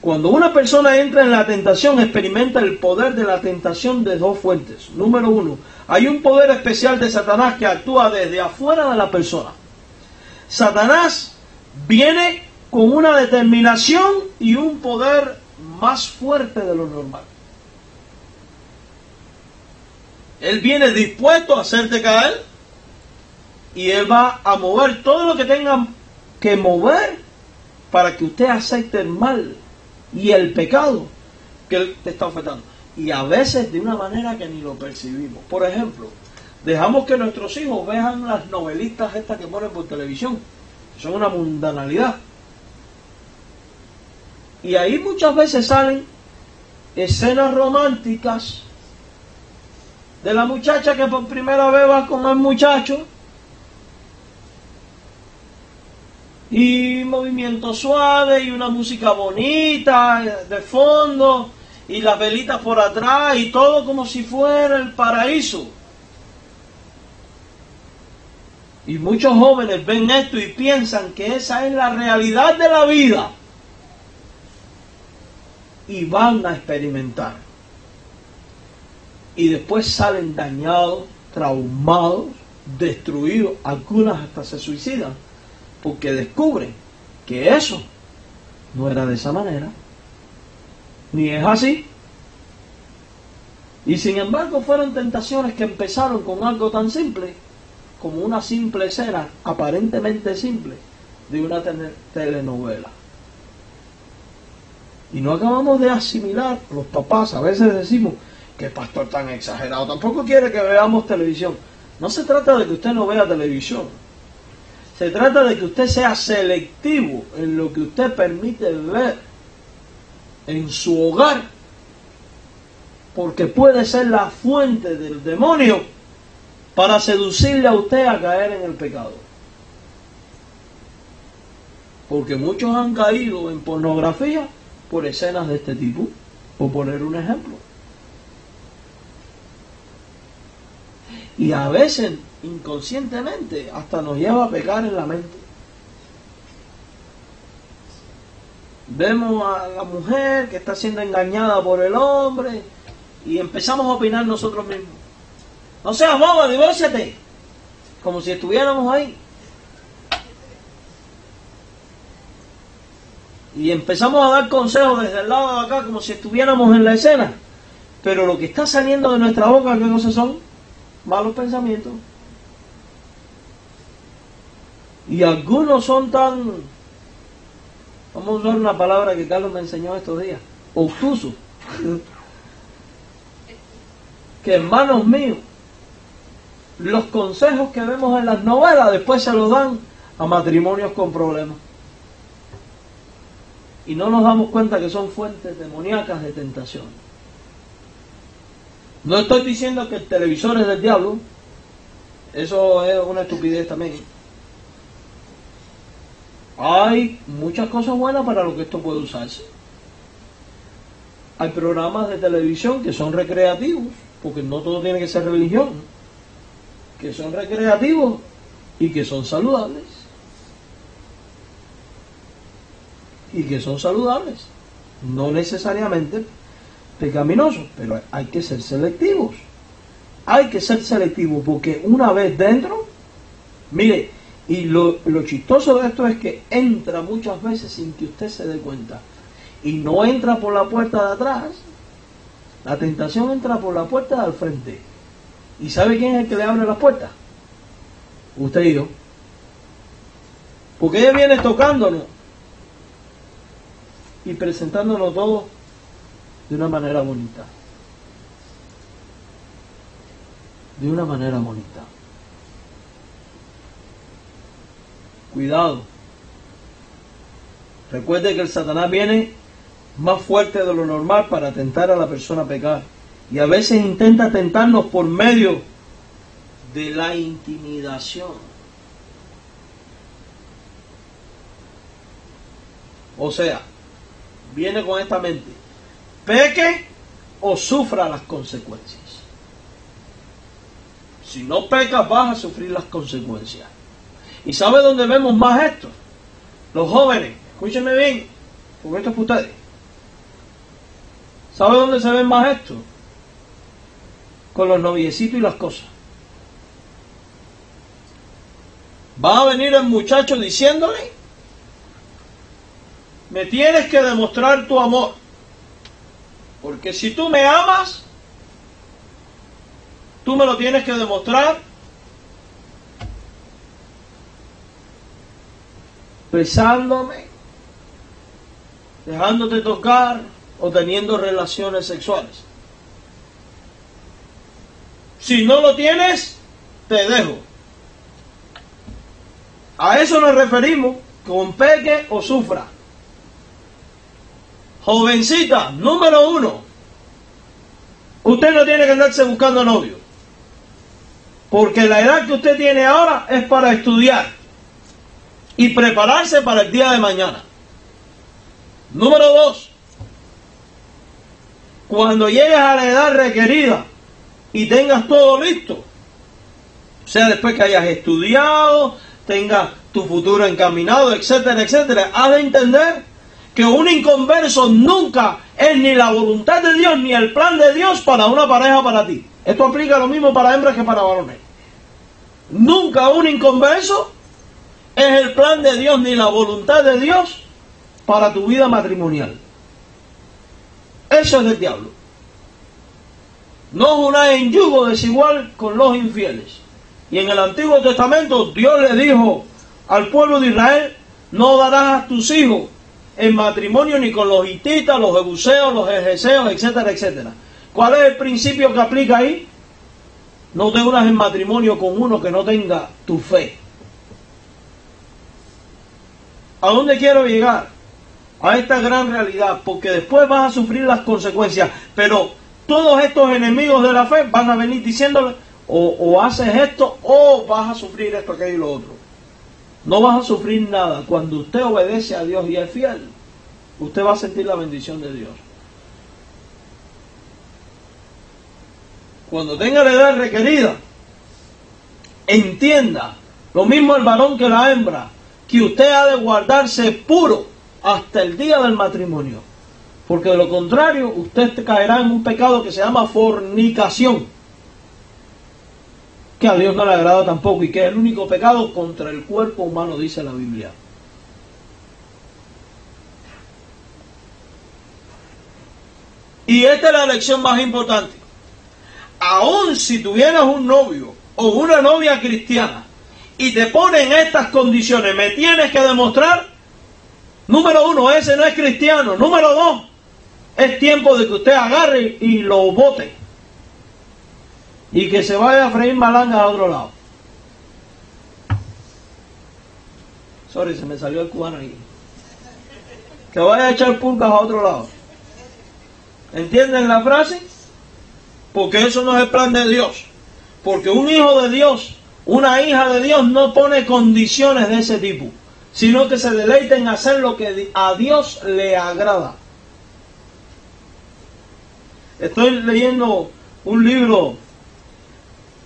Speaker 1: Cuando una persona entra en la tentación, experimenta el poder de la tentación de dos fuentes. Número uno, hay un poder especial de Satanás que actúa desde afuera de la persona. Satanás viene con una determinación y un poder más fuerte de lo normal. Él viene dispuesto a hacerte caer y él va a mover todo lo que tenga que mover para que usted acepte el mal y el pecado que él te está ofertando. Y a veces de una manera que ni lo percibimos. Por ejemplo, dejamos que nuestros hijos vean las novelistas estas que ponen por televisión, que son una mundanalidad. Y ahí muchas veces salen escenas románticas de la muchacha que por primera vez va con el muchacho y movimientos suaves y una música bonita de fondo y las velitas por atrás y todo como si fuera el paraíso. Y muchos jóvenes ven esto y piensan que esa es la realidad de la vida. Y van a experimentar. Y después salen dañados, traumados, destruidos. Algunas hasta se suicidan. Porque descubren que eso no era de esa manera. Ni es así. Y sin embargo fueron tentaciones que empezaron con algo tan simple como una simple escena, aparentemente simple, de una telenovela. Y no acabamos de asimilar, los papás a veces decimos que el pastor tan exagerado, tampoco quiere que veamos televisión. No se trata de que usted no vea televisión, se trata de que usted sea selectivo en lo que usted permite ver en su hogar, porque puede ser la fuente del demonio para seducirle a usted a caer en el pecado. Porque muchos han caído en pornografía por escenas de este tipo, por poner un ejemplo. Y a veces, inconscientemente, hasta nos lleva a pecar en la mente. Vemos a la mujer que está siendo engañada por el hombre y empezamos a opinar nosotros mismos. No seas boba, divórciate. Como si estuviéramos ahí. Y empezamos a dar consejos desde el lado de acá como si estuviéramos en la escena. Pero lo que está saliendo de nuestra boca, ¿qué cosas son? Malos pensamientos. Y algunos son tan... Vamos a usar una palabra que Carlos me enseñó estos días. Obtusos. Que hermanos míos, los consejos que vemos en las novelas después se los dan a matrimonios con problemas. Y no nos damos cuenta que son fuentes demoníacas de tentación. No estoy diciendo que el televisor es del diablo. Eso es una estupidez también. Hay muchas cosas buenas para lo que esto puede usarse. Hay programas de televisión que son recreativos, porque no todo tiene que ser religión, que son recreativos y que son saludables. Y que son saludables, no necesariamente pecaminosos, pero hay que ser selectivos. Hay que ser selectivos porque una vez dentro, mire, y lo chistoso de esto es que entra muchas veces sin que usted se dé cuenta. Y no entra por la puerta de atrás, la tentación entra por la puerta de al frente. ¿Y sabe quién es el que le abre las puertas? Usted y yo. Porque ella viene tocándonos y presentándonos todo de una manera bonita. De una manera bonita. Cuidado. Recuerde que el Satanás viene más fuerte de lo normal para tentar a la persona a pecar. Y a veces intenta tentarnos por medio de la intimidación. O sea, viene con esta mente: peque o sufra las consecuencias. Si no pecas, vas a sufrir las consecuencias. ¿Y sabe dónde vemos más esto? Los jóvenes, escúchenme bien, porque esto es para ustedes. ¿Sabe dónde se ve más esto? Con los noviecitos y las cosas. Va a venir el muchacho diciéndole: me tienes que demostrar tu amor, porque si tú me amas, tú me lo tienes que demostrar besándome, dejándote tocar o teniendo relaciones sexuales. Si no lo tienes, te dejo. A eso nos referimos con peque o sufra. Jovencita, número 1, usted no tiene que andarse buscando novio, porque la edad que usted tiene ahora es para estudiar. y prepararse para el día de mañana. Número 2, cuando llegues a la edad requerida y tengas todo listo, o sea, después que hayas estudiado, tengas tu futuro encaminado, etcétera, etcétera, has de entender que un inconverso nunca es ni la voluntad de Dios ni el plan de Dios para una pareja para ti. Esto aplica lo mismo para hembras que para varones. Nunca un inconverso es el plan de Dios ni la voluntad de Dios para tu vida matrimonial. Eso es del diablo. No os unáis en yugo desigual con los infieles. Y en el Antiguo Testamento Dios le dijo al pueblo de Israel: no darás a tus hijos en matrimonio ni con los hititas, los jebuseos, los ejeseos, etcétera, etcétera. ¿Cuál es el principio que aplica ahí? No te unas en matrimonio con uno que no tenga tu fe. ¿A dónde quiero llegar? A esta gran realidad, porque después vas a sufrir las consecuencias, pero todos estos enemigos de la fe van a venir diciéndole: o haces esto, o vas a sufrir esto, aquello y lo otro. No vas a sufrir nada. Cuando usted obedece a Dios y es fiel, usted va a sentir la bendición de Dios. Cuando tenga la edad requerida, entienda, lo mismo el varón que la hembra, que usted ha de guardarse puro hasta el día del matrimonio, porque de lo contrario usted caerá en un pecado que se llama fornicación, que a Dios no le agrada tampoco, y que es el único pecado contra el cuerpo humano, dice la Biblia. Y esta es la lección más importante. Aun si tuvieras un novio o una novia cristiana y te ponen estas condiciones, me tienes que demostrar: número 1, ese no es cristiano. Número 2, es tiempo de que usted agarre y lo bote y que se vaya a freír malanga a otro lado. Sorry, se me salió el cubano ahí. Que vaya a echar pulgas a otro lado. ¿Entienden la frase? Porque eso no es el plan de Dios. Porque un hijo de Dios, una hija de Dios, no pone condiciones de ese tipo, sino que se deleita en hacer lo que a Dios le agrada. Estoy leyendo un libro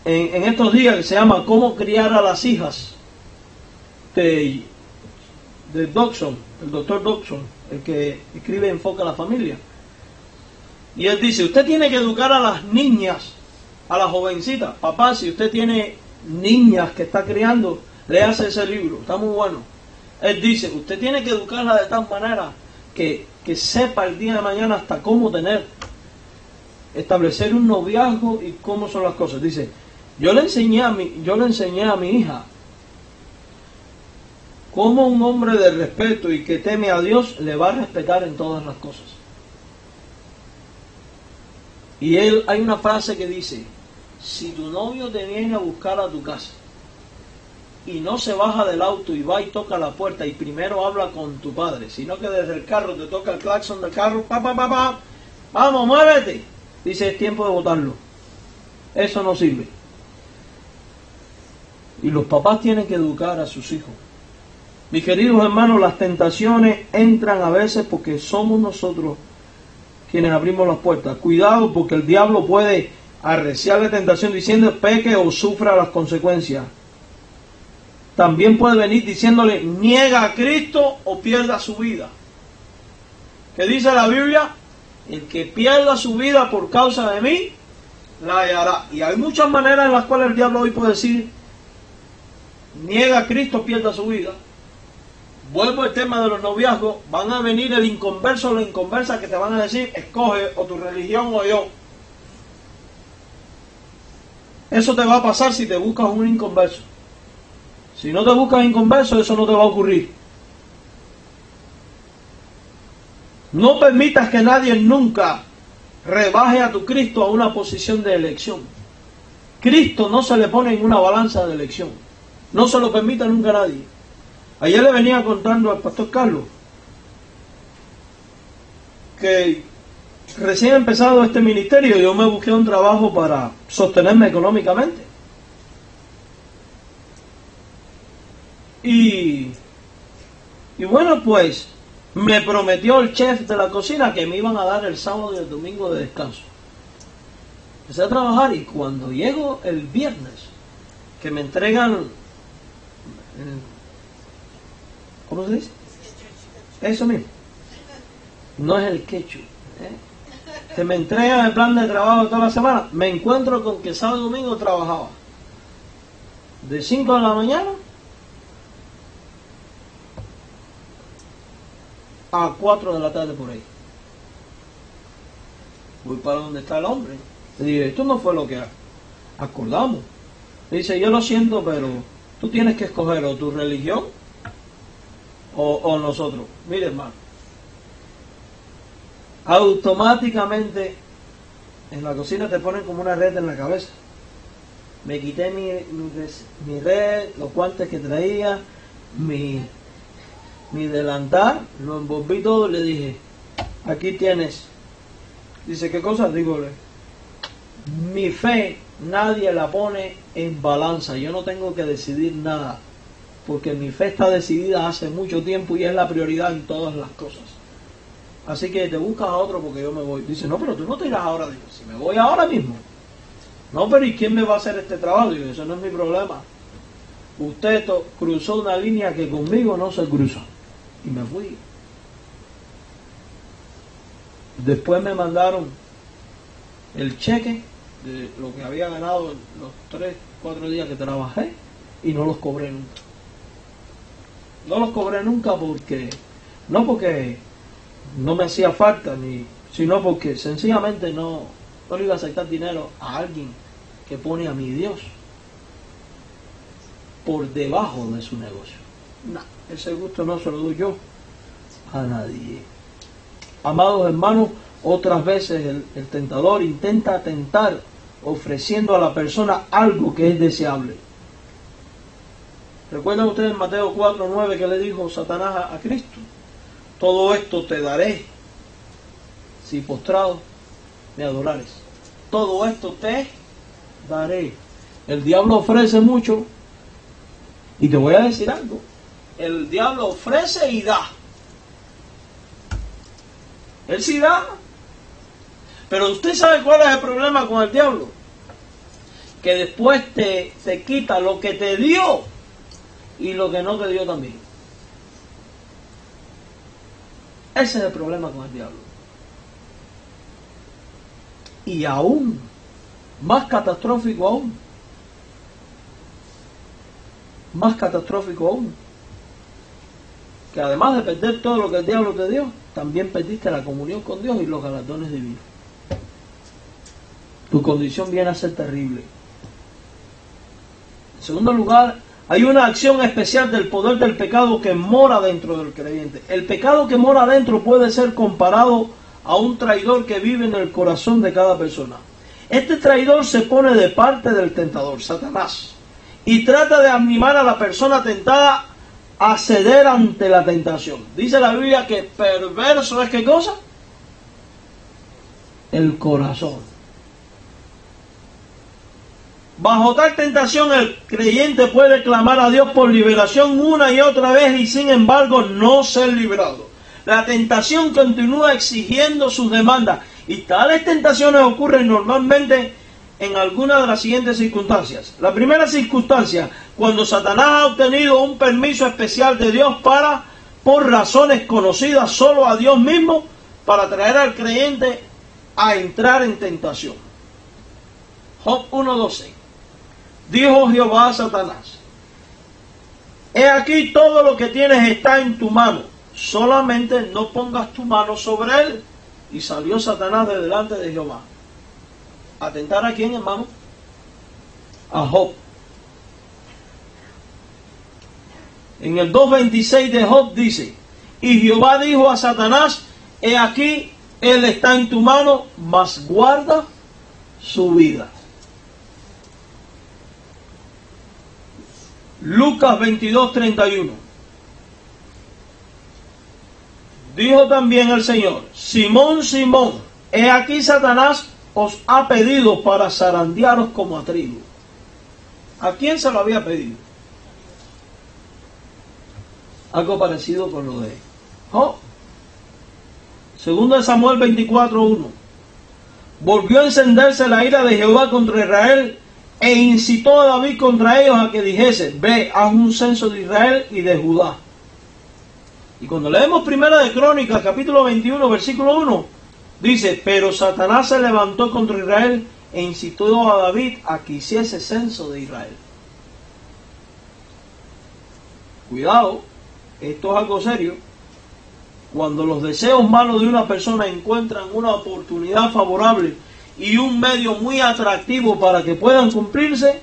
Speaker 1: en estos días que se llama Cómo criar a las hijas, de Dodson, el doctor Dodson, el que escribe Enfoca a la Familia. Y él dice: usted tiene que educar a las niñas, a las jovencitas. Papá, si usted tiene niñas que está criando, léase ese libro, está muy bueno. Él dice: usted tiene que educarla de tal manera que sepa el día de mañana hasta cómo establecer un noviazgo y cómo son las cosas. Dice: yo le enseñé a mi hija cómo un hombre de respeto y que teme a Dios le va a respetar en todas las cosas. Y hay una frase que dice: si tu novio te viene a buscar a tu casa y no se baja del auto y va y toca la puerta y primero habla con tu padre, sino que desde el carro te toca el claxon del carro, vamos, muévete, dice: es tiempo de botarlo. Eso no sirve. Y los papás tienen que educar a sus hijos. Mis queridos hermanos, las tentaciones entran a veces porque somos nosotros quienes abrimos las puertas. Cuidado, porque el diablo puede arreciar la tentación diciendo: peque o sufra las consecuencias. También puede venir diciéndole: niega a Cristo o pierda su vida. ¿Qué dice la Biblia? El que pierda su vida por causa de mí, la hallará. Y hay muchas maneras en las cuales el diablo hoy puede decir: niega a Cristo, pierda su vida. Vuelvo al tema de los noviazgos. Van a venir el inconverso o la inconversa que te van a decir: escoge o tu religión o yo. Eso te va a pasar si te buscas un inconverso. Si no te buscas inconverso, eso no te va a ocurrir. No permitas que nadie nunca rebaje a tu Cristo a una posición de elección. Cristo no se le pone en una balanza de elección. No se lo permita nunca a nadie. Ayer le venía contando al pastor Carlos que recién empezado este ministerio, yo me busqué un trabajo para sostenerme económicamente. Y Bueno, pues me prometió el chef de la cocina que me iban a dar el sábado y el domingo de descanso. Empecé a trabajar y cuando llego el viernes, que me entregan, ¿cómo se dice? Eso mismo. No es el ketchup, que me entregan el plan de trabajo toda la semana, me encuentro con que sábado y domingo trabajaba de 5 de la mañana a 4 de la tarde por ahí. Voy para donde está el hombre. Le dije, esto no fue lo que acordamos. Le dice, yo lo siento, pero tú tienes que escoger o tu religión o nosotros. Mire, hermano, automáticamente en la cocina te ponen como una red en la cabeza. Me quité mi red, los guantes que traía, mi delantal, lo envolví todo y le dije, aquí tienes. Dice, ¿qué cosa? Dígole, mi fe nadie la pone en balanza, yo no tengo que decidir nada, porque mi fe está decidida hace mucho tiempo y es la prioridad en todas las cosas. Así que te buscas a otro porque yo me voy. Dice, no, pero tú no te irás ahora. Digo, si me voy ahora mismo. No, pero ¿y quién me va a hacer este trabajo? Digo, eso no es mi problema. Usted cruzó una línea que conmigo no se cruza. Y me fui. Después me mandaron el cheque de lo que había ganado los 3, 4 días que trabajé y no los cobré nunca. No los cobré nunca porque no me hacía falta, sino porque sencillamente no le iba a aceptar dinero a alguien que pone a mi Dios por debajo de su negocio. No, ese gusto no se lo doy yo a nadie. Amados hermanos, otras veces el tentador intenta tentar ofreciendo a la persona algo que es deseable. ¿Recuerdan ustedes en Mateo 4:9 que le dijo Satanás a Cristo? Todo esto te daré si postrado me adorares. Todo esto te daré. El diablo ofrece mucho y te voy a decir algo. El diablo ofrece y da. Él sí da. Pero usted sabe cuál es el problema con el diablo. Que después te quita lo que te dio y lo que no te dio también. Ese es el problema con el diablo. Y aún, más catastrófico aún, que además de perder todo lo que el diablo te dio, también perdiste la comunión con Dios y los galardones divinos. Tu condición viene a ser terrible. En segundo lugar, hay una acción especial del poder del pecado que mora dentro del creyente. El pecado que mora dentro puede ser comparado a un traidor que vive en el corazón de cada persona. Este traidor se pone de parte del tentador, Satanás, y trata de animar a la persona tentada a ceder ante la tentación. Dice la Biblia que perverso es ¿qué cosa? El corazón. Bajo tal tentación el creyente puede clamar a Dios por liberación una y otra vez y sin embargo no ser liberado. La tentación continúa exigiendo sus demandas y tales tentaciones ocurren normalmente en alguna de las siguientes circunstancias. La primera circunstancia, cuando Satanás ha obtenido un permiso especial de Dios por razones conocidas solo a Dios mismo, para traer al creyente a entrar en tentación. Job 1:12. Dijo Jehová a Satanás, he aquí todo lo que tienes está en tu mano, solamente no pongas tu mano sobre él. Y salió Satanás de delante de Jehová. ¿A tentar a quién, hermano? A Job. En el 2:26 de Job dice, y Jehová dijo a Satanás, he aquí, él está en tu mano, mas guarda su vida. Lucas 22:31. Dijo también el Señor, Simón, Simón, he aquí Satanás os ha pedido para zarandearos como a trigo. ¿A quién se lo había pedido? Algo parecido con lo de Job. Segundo de Samuel 24:1. Volvió a encenderse la ira de Jehová contra Israel e incitó a David contra ellos a que dijese: ve, haz un censo de Israel y de Judá. Y cuando leemos Primera de Crónicas, capítulo 21, versículo 1, dice: pero Satanás se levantó contra Israel e incitó a David a que hiciese censo de Israel. Cuidado, esto es algo serio. Cuando los deseos malos de una persona encuentran una oportunidad favorable y un medio muy atractivo para que puedan cumplirse,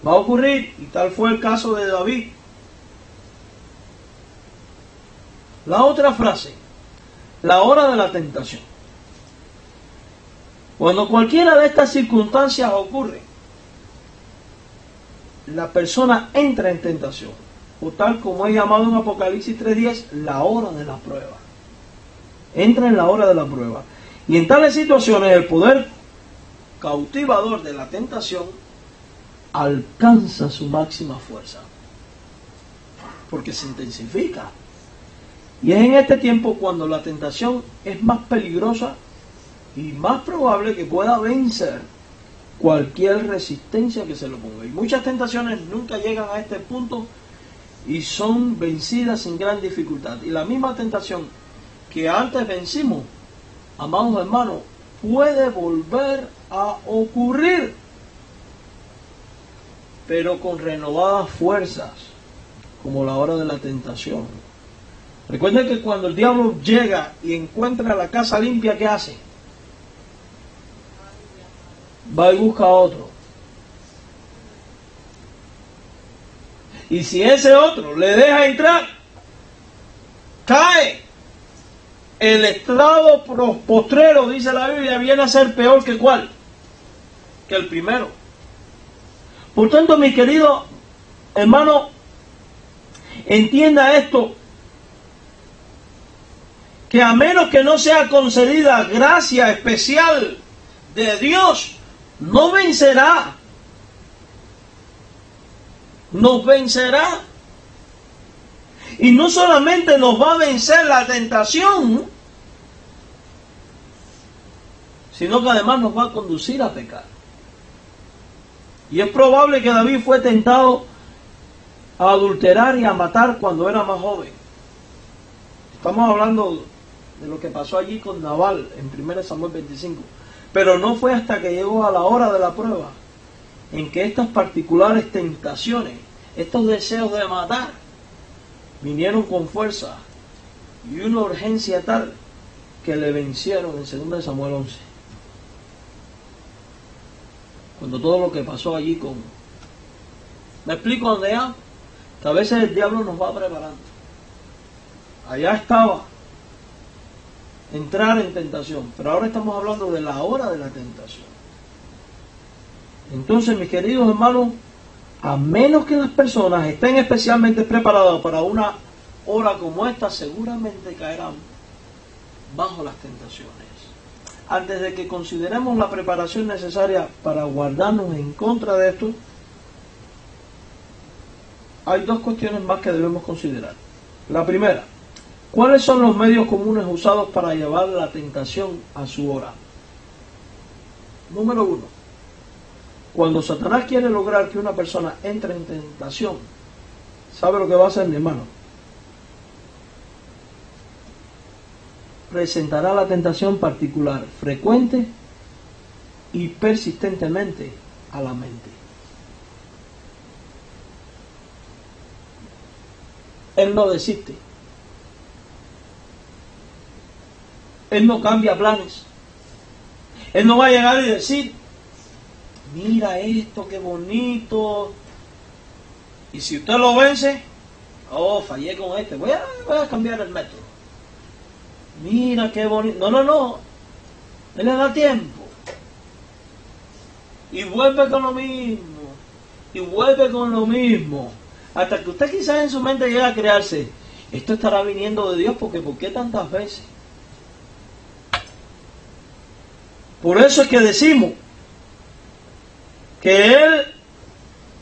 Speaker 1: va a ocurrir, y tal fue el caso de David. La otra frase, la hora de la tentación. Cuando cualquiera de estas circunstancias ocurre, la persona entra en tentación, o tal como es llamado en Apocalipsis 3:10, la hora de la prueba. Entra en la hora de la prueba. Y en tales situaciones el poder cautivador de la tentación alcanza su máxima fuerza, porque se intensifica. Y es en este tiempo cuando la tentación es más peligrosa y más probable que pueda vencer cualquier resistencia que se lo ponga. Y muchas tentaciones nunca llegan a este punto y son vencidas sin gran dificultad. Y la misma tentación que antes vencimos, amados hermanos, puede volver a ocurrir, pero con renovadas fuerzas, como la hora de la tentación. Recuerden que cuando el diablo llega y encuentra la casa limpia, ¿qué hace? Va y busca a otro. Y si ese otro le deja entrar, cae. El estado postrero, dice la Biblia, viene a ser peor que ¿cuál? Que el primero. Por tanto, mi querido hermano, entienda esto, que a menos que no sea concedida gracia especial de Dios, no vencerá. Nos vencerá. Y no solamente nos va a vencer la tentación, sino que además nos va a conducir a pecar. Y es probable que David fue tentado a adulterar y a matar cuando era más joven. Estamos hablando de lo que pasó allí con Nabal en 1 Samuel 25. Pero no fue hasta que llegó a la hora de la prueba en que estas particulares tentaciones, estos deseos de matar, vinieron con fuerza y una urgencia tal que le vencieron en 2 Samuel 11. Cuando todo lo que pasó allí con... ¿Me explico dónde ya? Que a veces el diablo nos va preparando. Allá estaba entrar en tentación, pero ahora estamos hablando de la hora de la tentación. Entonces, mis queridos hermanos, a menos que las personas estén especialmente preparadas para una hora como esta, seguramente caerán bajo las tentaciones. Antes de que consideremos la preparación necesaria para guardarnos en contra de esto, hay dos cuestiones más que debemos considerar. La primera, ¿cuáles son los medios comunes usados para llevar la tentación a su hora? Número 1. Cuando Satanás quiere lograr que una persona entre en tentación, ¿sabe lo que va a hacer, mi hermano? Presentará la tentación particular, frecuente y persistentemente a la mente. Él no desiste. Él no cambia planes. Él no va a llegar y decir: mira esto, qué bonito. Y si usted lo vence, oh, fallé con este, voy a cambiar el método. Mira qué bonito. No. Él le da tiempo. Y vuelve con lo mismo. Y vuelve con lo mismo. Hasta que usted quizás en su mente llegue a crearse: esto estará viniendo de Dios, porque ¿por qué tantas veces? Por eso es que decimos que Él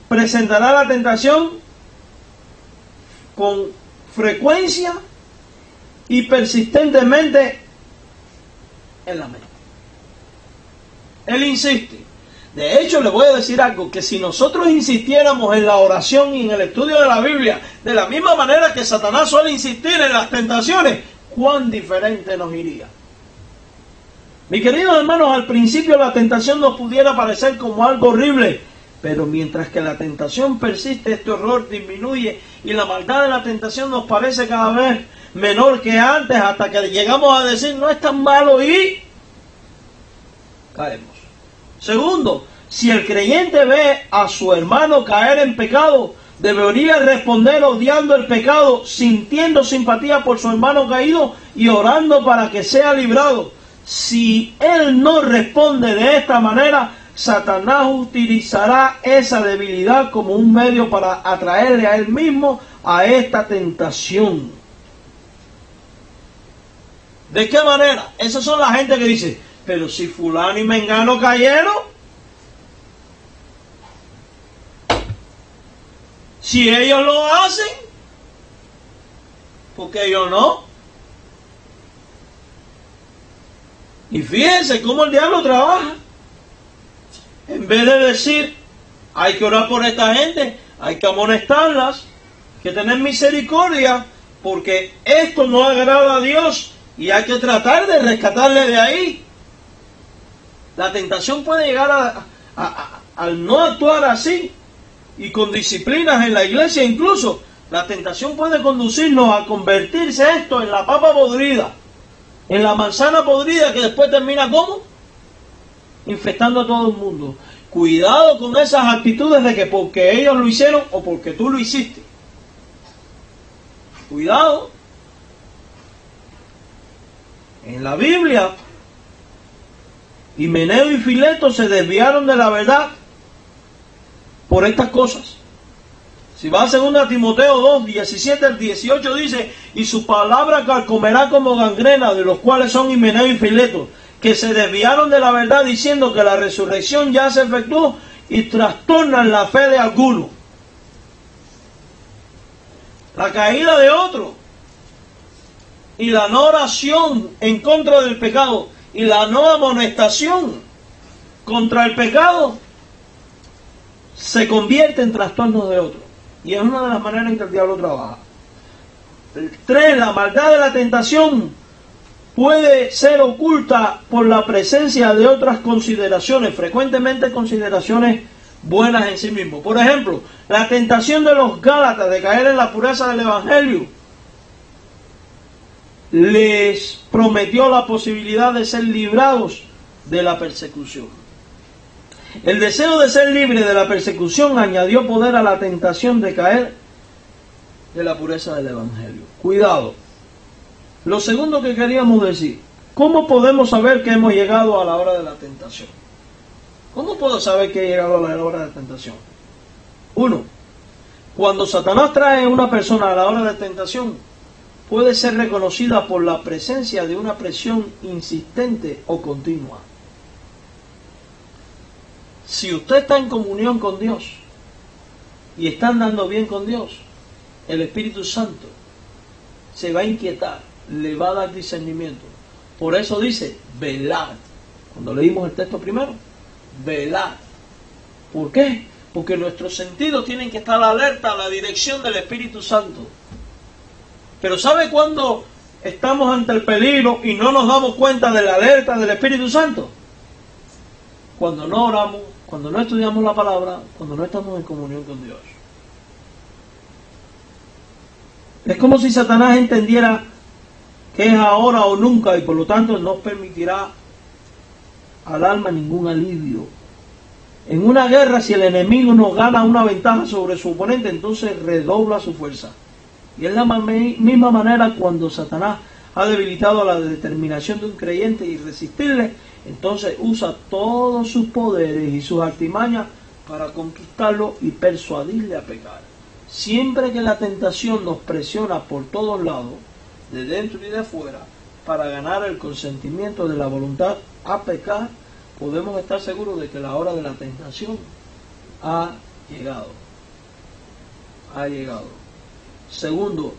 Speaker 1: presentará la tentación con frecuencia y persistentemente en la mente. Él insiste. De hecho, le voy a decir algo, que si nosotros insistiéramos en la oración y en el estudio de la Biblia, de la misma manera que Satanás suele insistir en las tentaciones, cuán diferente nos iría. Mis queridos hermanos, al principio la tentación nos pudiera parecer como algo horrible, pero mientras que la tentación persiste, este horror disminuye y la maldad de la tentación nos parece cada vez menor que antes, hasta que llegamos a decir, no es tan malo y caemos. Segundo, si el creyente ve a su hermano caer en pecado, debería responder odiando el pecado, sintiendo simpatía por su hermano caído y orando para que sea librado. Si él no responde de esta manera, Satanás utilizará esa debilidad como un medio para atraerle a él mismo a esta tentación. ¿De qué manera? Esas son la gente que dice, pero si fulano y mengano cayeron, si ellos lo hacen, ¿por qué yo no? Y fíjense cómo el diablo trabaja. En vez de decir, hay que orar por esta gente, hay que amonestarlas, hay que tener misericordia, porque esto no agrada a Dios y hay que tratar de rescatarle de ahí. La tentación puede llegar al no actuar así y con disciplinas en la iglesia. Incluso la tentación puede conducirnos a convertirse esto en la papa podrida, en la manzana podrida que después termina ¿cómo? Infectando a todo el mundo. Cuidado con esas actitudes de que porque ellos lo hicieron o porque tú lo hiciste. Cuidado. En la Biblia, Himeneo y Fileto se desviaron de la verdad por estas cosas. Si va a 2 Timoteo 2, 17 al 18 dice, y su palabra carcomerá como gangrena, de los cuales son Himeneo y Fileto, que se desviaron de la verdad diciendo que la resurrección ya se efectuó y trastornan la fe de algunos. La caída de otro y la no oración en contra del pecado y la no amonestación contra el pecado se convierte en trastornos de otro. Y es una de las maneras en que el diablo trabaja. 3. La maldad de la tentación puede ser oculta por la presencia de otras consideraciones, frecuentemente consideraciones buenas en sí mismo. Por ejemplo, la tentación de los Gálatas de caer en la pureza del Evangelio les prometió la posibilidad de ser librados de la persecución. El deseo de ser libre de la persecución añadió poder a la tentación de caer de la pureza del Evangelio. Cuidado. Lo segundo que queríamos decir, ¿cómo podemos saber que hemos llegado a la hora de la tentación? ¿Cómo puedo saber que he llegado a la hora de la tentación? 1. Cuando Satanás trae a una persona a la hora de tentación, puede ser reconocida por la presencia de una presión insistente o continua. Si usted está en comunión con Dios y está andando bien con Dios, el Espíritu Santo se va a inquietar, le va a dar discernimiento. Por eso dice, velad. Cuando leímos el texto primero, velad. ¿Por qué? Porque nuestros sentidos tienen que estar alerta a la dirección del Espíritu Santo. Pero ¿sabe cuándo estamos ante el peligro y no nos damos cuenta de la alerta del Espíritu Santo? Cuando no oramos, cuando no estudiamos la palabra, cuando no estamos en comunión con Dios. Es como si Satanás entendiera que es ahora o nunca y por lo tanto no permitirá al alma ningún alivio. En una guerra, si el enemigo no gana una ventaja sobre su oponente, entonces redobla su fuerza. Y es la misma manera cuando Satanás ha debilitado la determinación de un creyente y resistirle, entonces usa todos sus poderes y sus artimañas para conquistarlo y persuadirle a pecar. Siempre que la tentación nos presiona por todos lados, de dentro y de afuera, para ganar el consentimiento de la voluntad a pecar, podemos estar seguros de que la hora de la tentación ha llegado. Ha llegado. Segundo,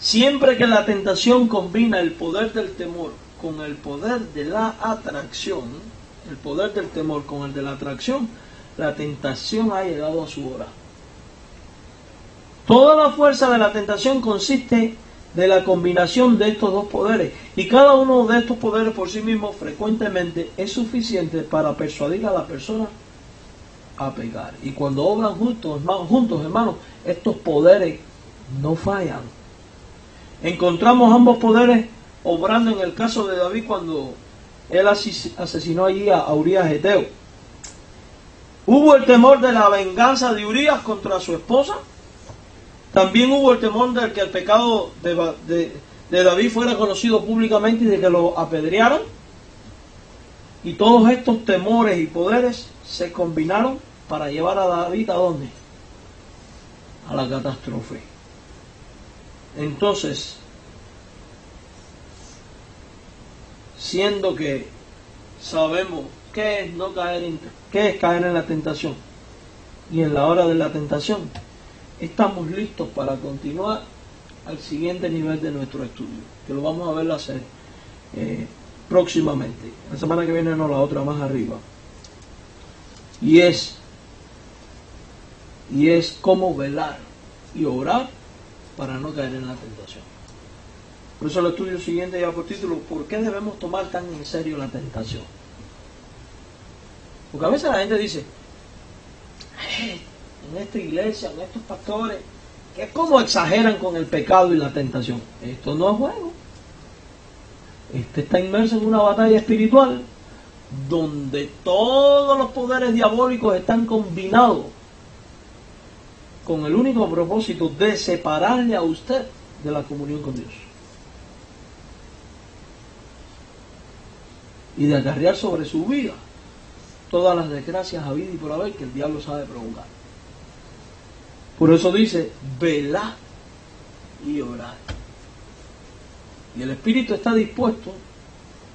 Speaker 1: Siempre que la tentación combina el poder del temor con el poder de la atracción, el poder del temor con el de la atracción, la tentación ha llegado a su hora. Toda la fuerza de la tentación consiste de la combinación de estos dos poderes, y cada uno de estos poderes por sí mismo frecuentemente es suficiente para persuadir a la persona a pecar. Y cuando obran juntos, hermanos, estos poderes no fallan. Encontramos ambos poderes obrando en el caso de David cuando él asesinó allí a Urías Geteo. Hubo el temor de la venganza de Urías contra su esposa. También hubo el temor de que el pecado de David fuera conocido públicamente y de que lo apedrearan. Y todos estos temores y poderes se combinaron para llevar a David ¿a dónde? A la catástrofe. Entonces, siendo que sabemos qué es caer en la tentación y en la hora de la tentación, estamos listos para continuar al siguiente nivel de nuestro estudio, que lo vamos a ver hacer próximamente. La semana que viene, no, la otra más arriba. Y es cómo velar y orar para no caer en la tentación. Por eso el estudio siguiente lleva por título ¿por qué debemos tomar tan en serio la tentación? Porque a veces la gente dice en esta iglesia, en estos pastores, que cómo exageran con el pecado y la tentación. Esto no es juego. Este está inmerso en una batalla espiritual donde todos los poderes diabólicos están combinados con el único propósito de separarle a usted de la comunión con Dios y de acarrear sobre su vida todas las desgracias habidas y por haber que el diablo sabe provocar. Por eso dice, velad y orad. Y el espíritu está dispuesto,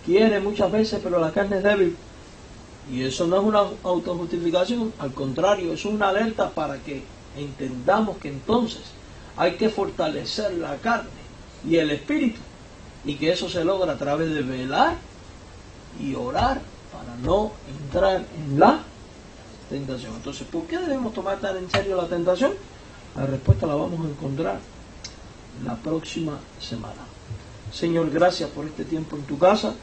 Speaker 1: quiere muchas veces, pero la carne es débil. Y eso no es una autojustificación, al contrario, es una alerta para que entendamos que entonces hay que fortalecer la carne y el espíritu, y que eso se logra a través de velar y orar para no entrar en la tentación. Entonces, ¿por qué debemos tomar tan en serio la tentación? La respuesta la vamos a encontrar la próxima semana. Señor, gracias por este tiempo en tu casa,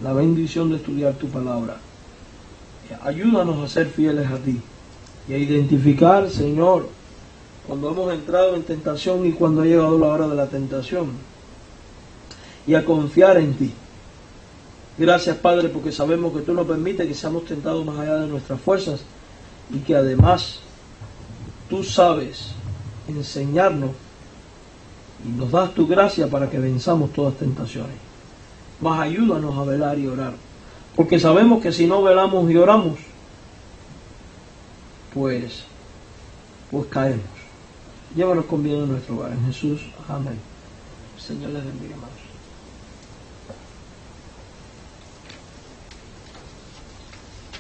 Speaker 1: la bendición de estudiar tu palabra. Ayúdanos a ser fieles a ti y a identificar, Señor, cuando hemos entrado en tentación y cuando ha llegado la hora de la tentación, y a confiar en ti. Gracias, Padre, porque sabemos que tú nos permites que seamos tentados más allá de nuestras fuerzas y que además tú sabes enseñarnos y nos das tu gracia para que venzamos todas tentaciones. Mas ayúdanos a velar y orar, porque sabemos que si no velamos y oramos, pues caemos. Llévanos con bien a nuestro hogar. En Jesús, amén. El Señor les bendiga más.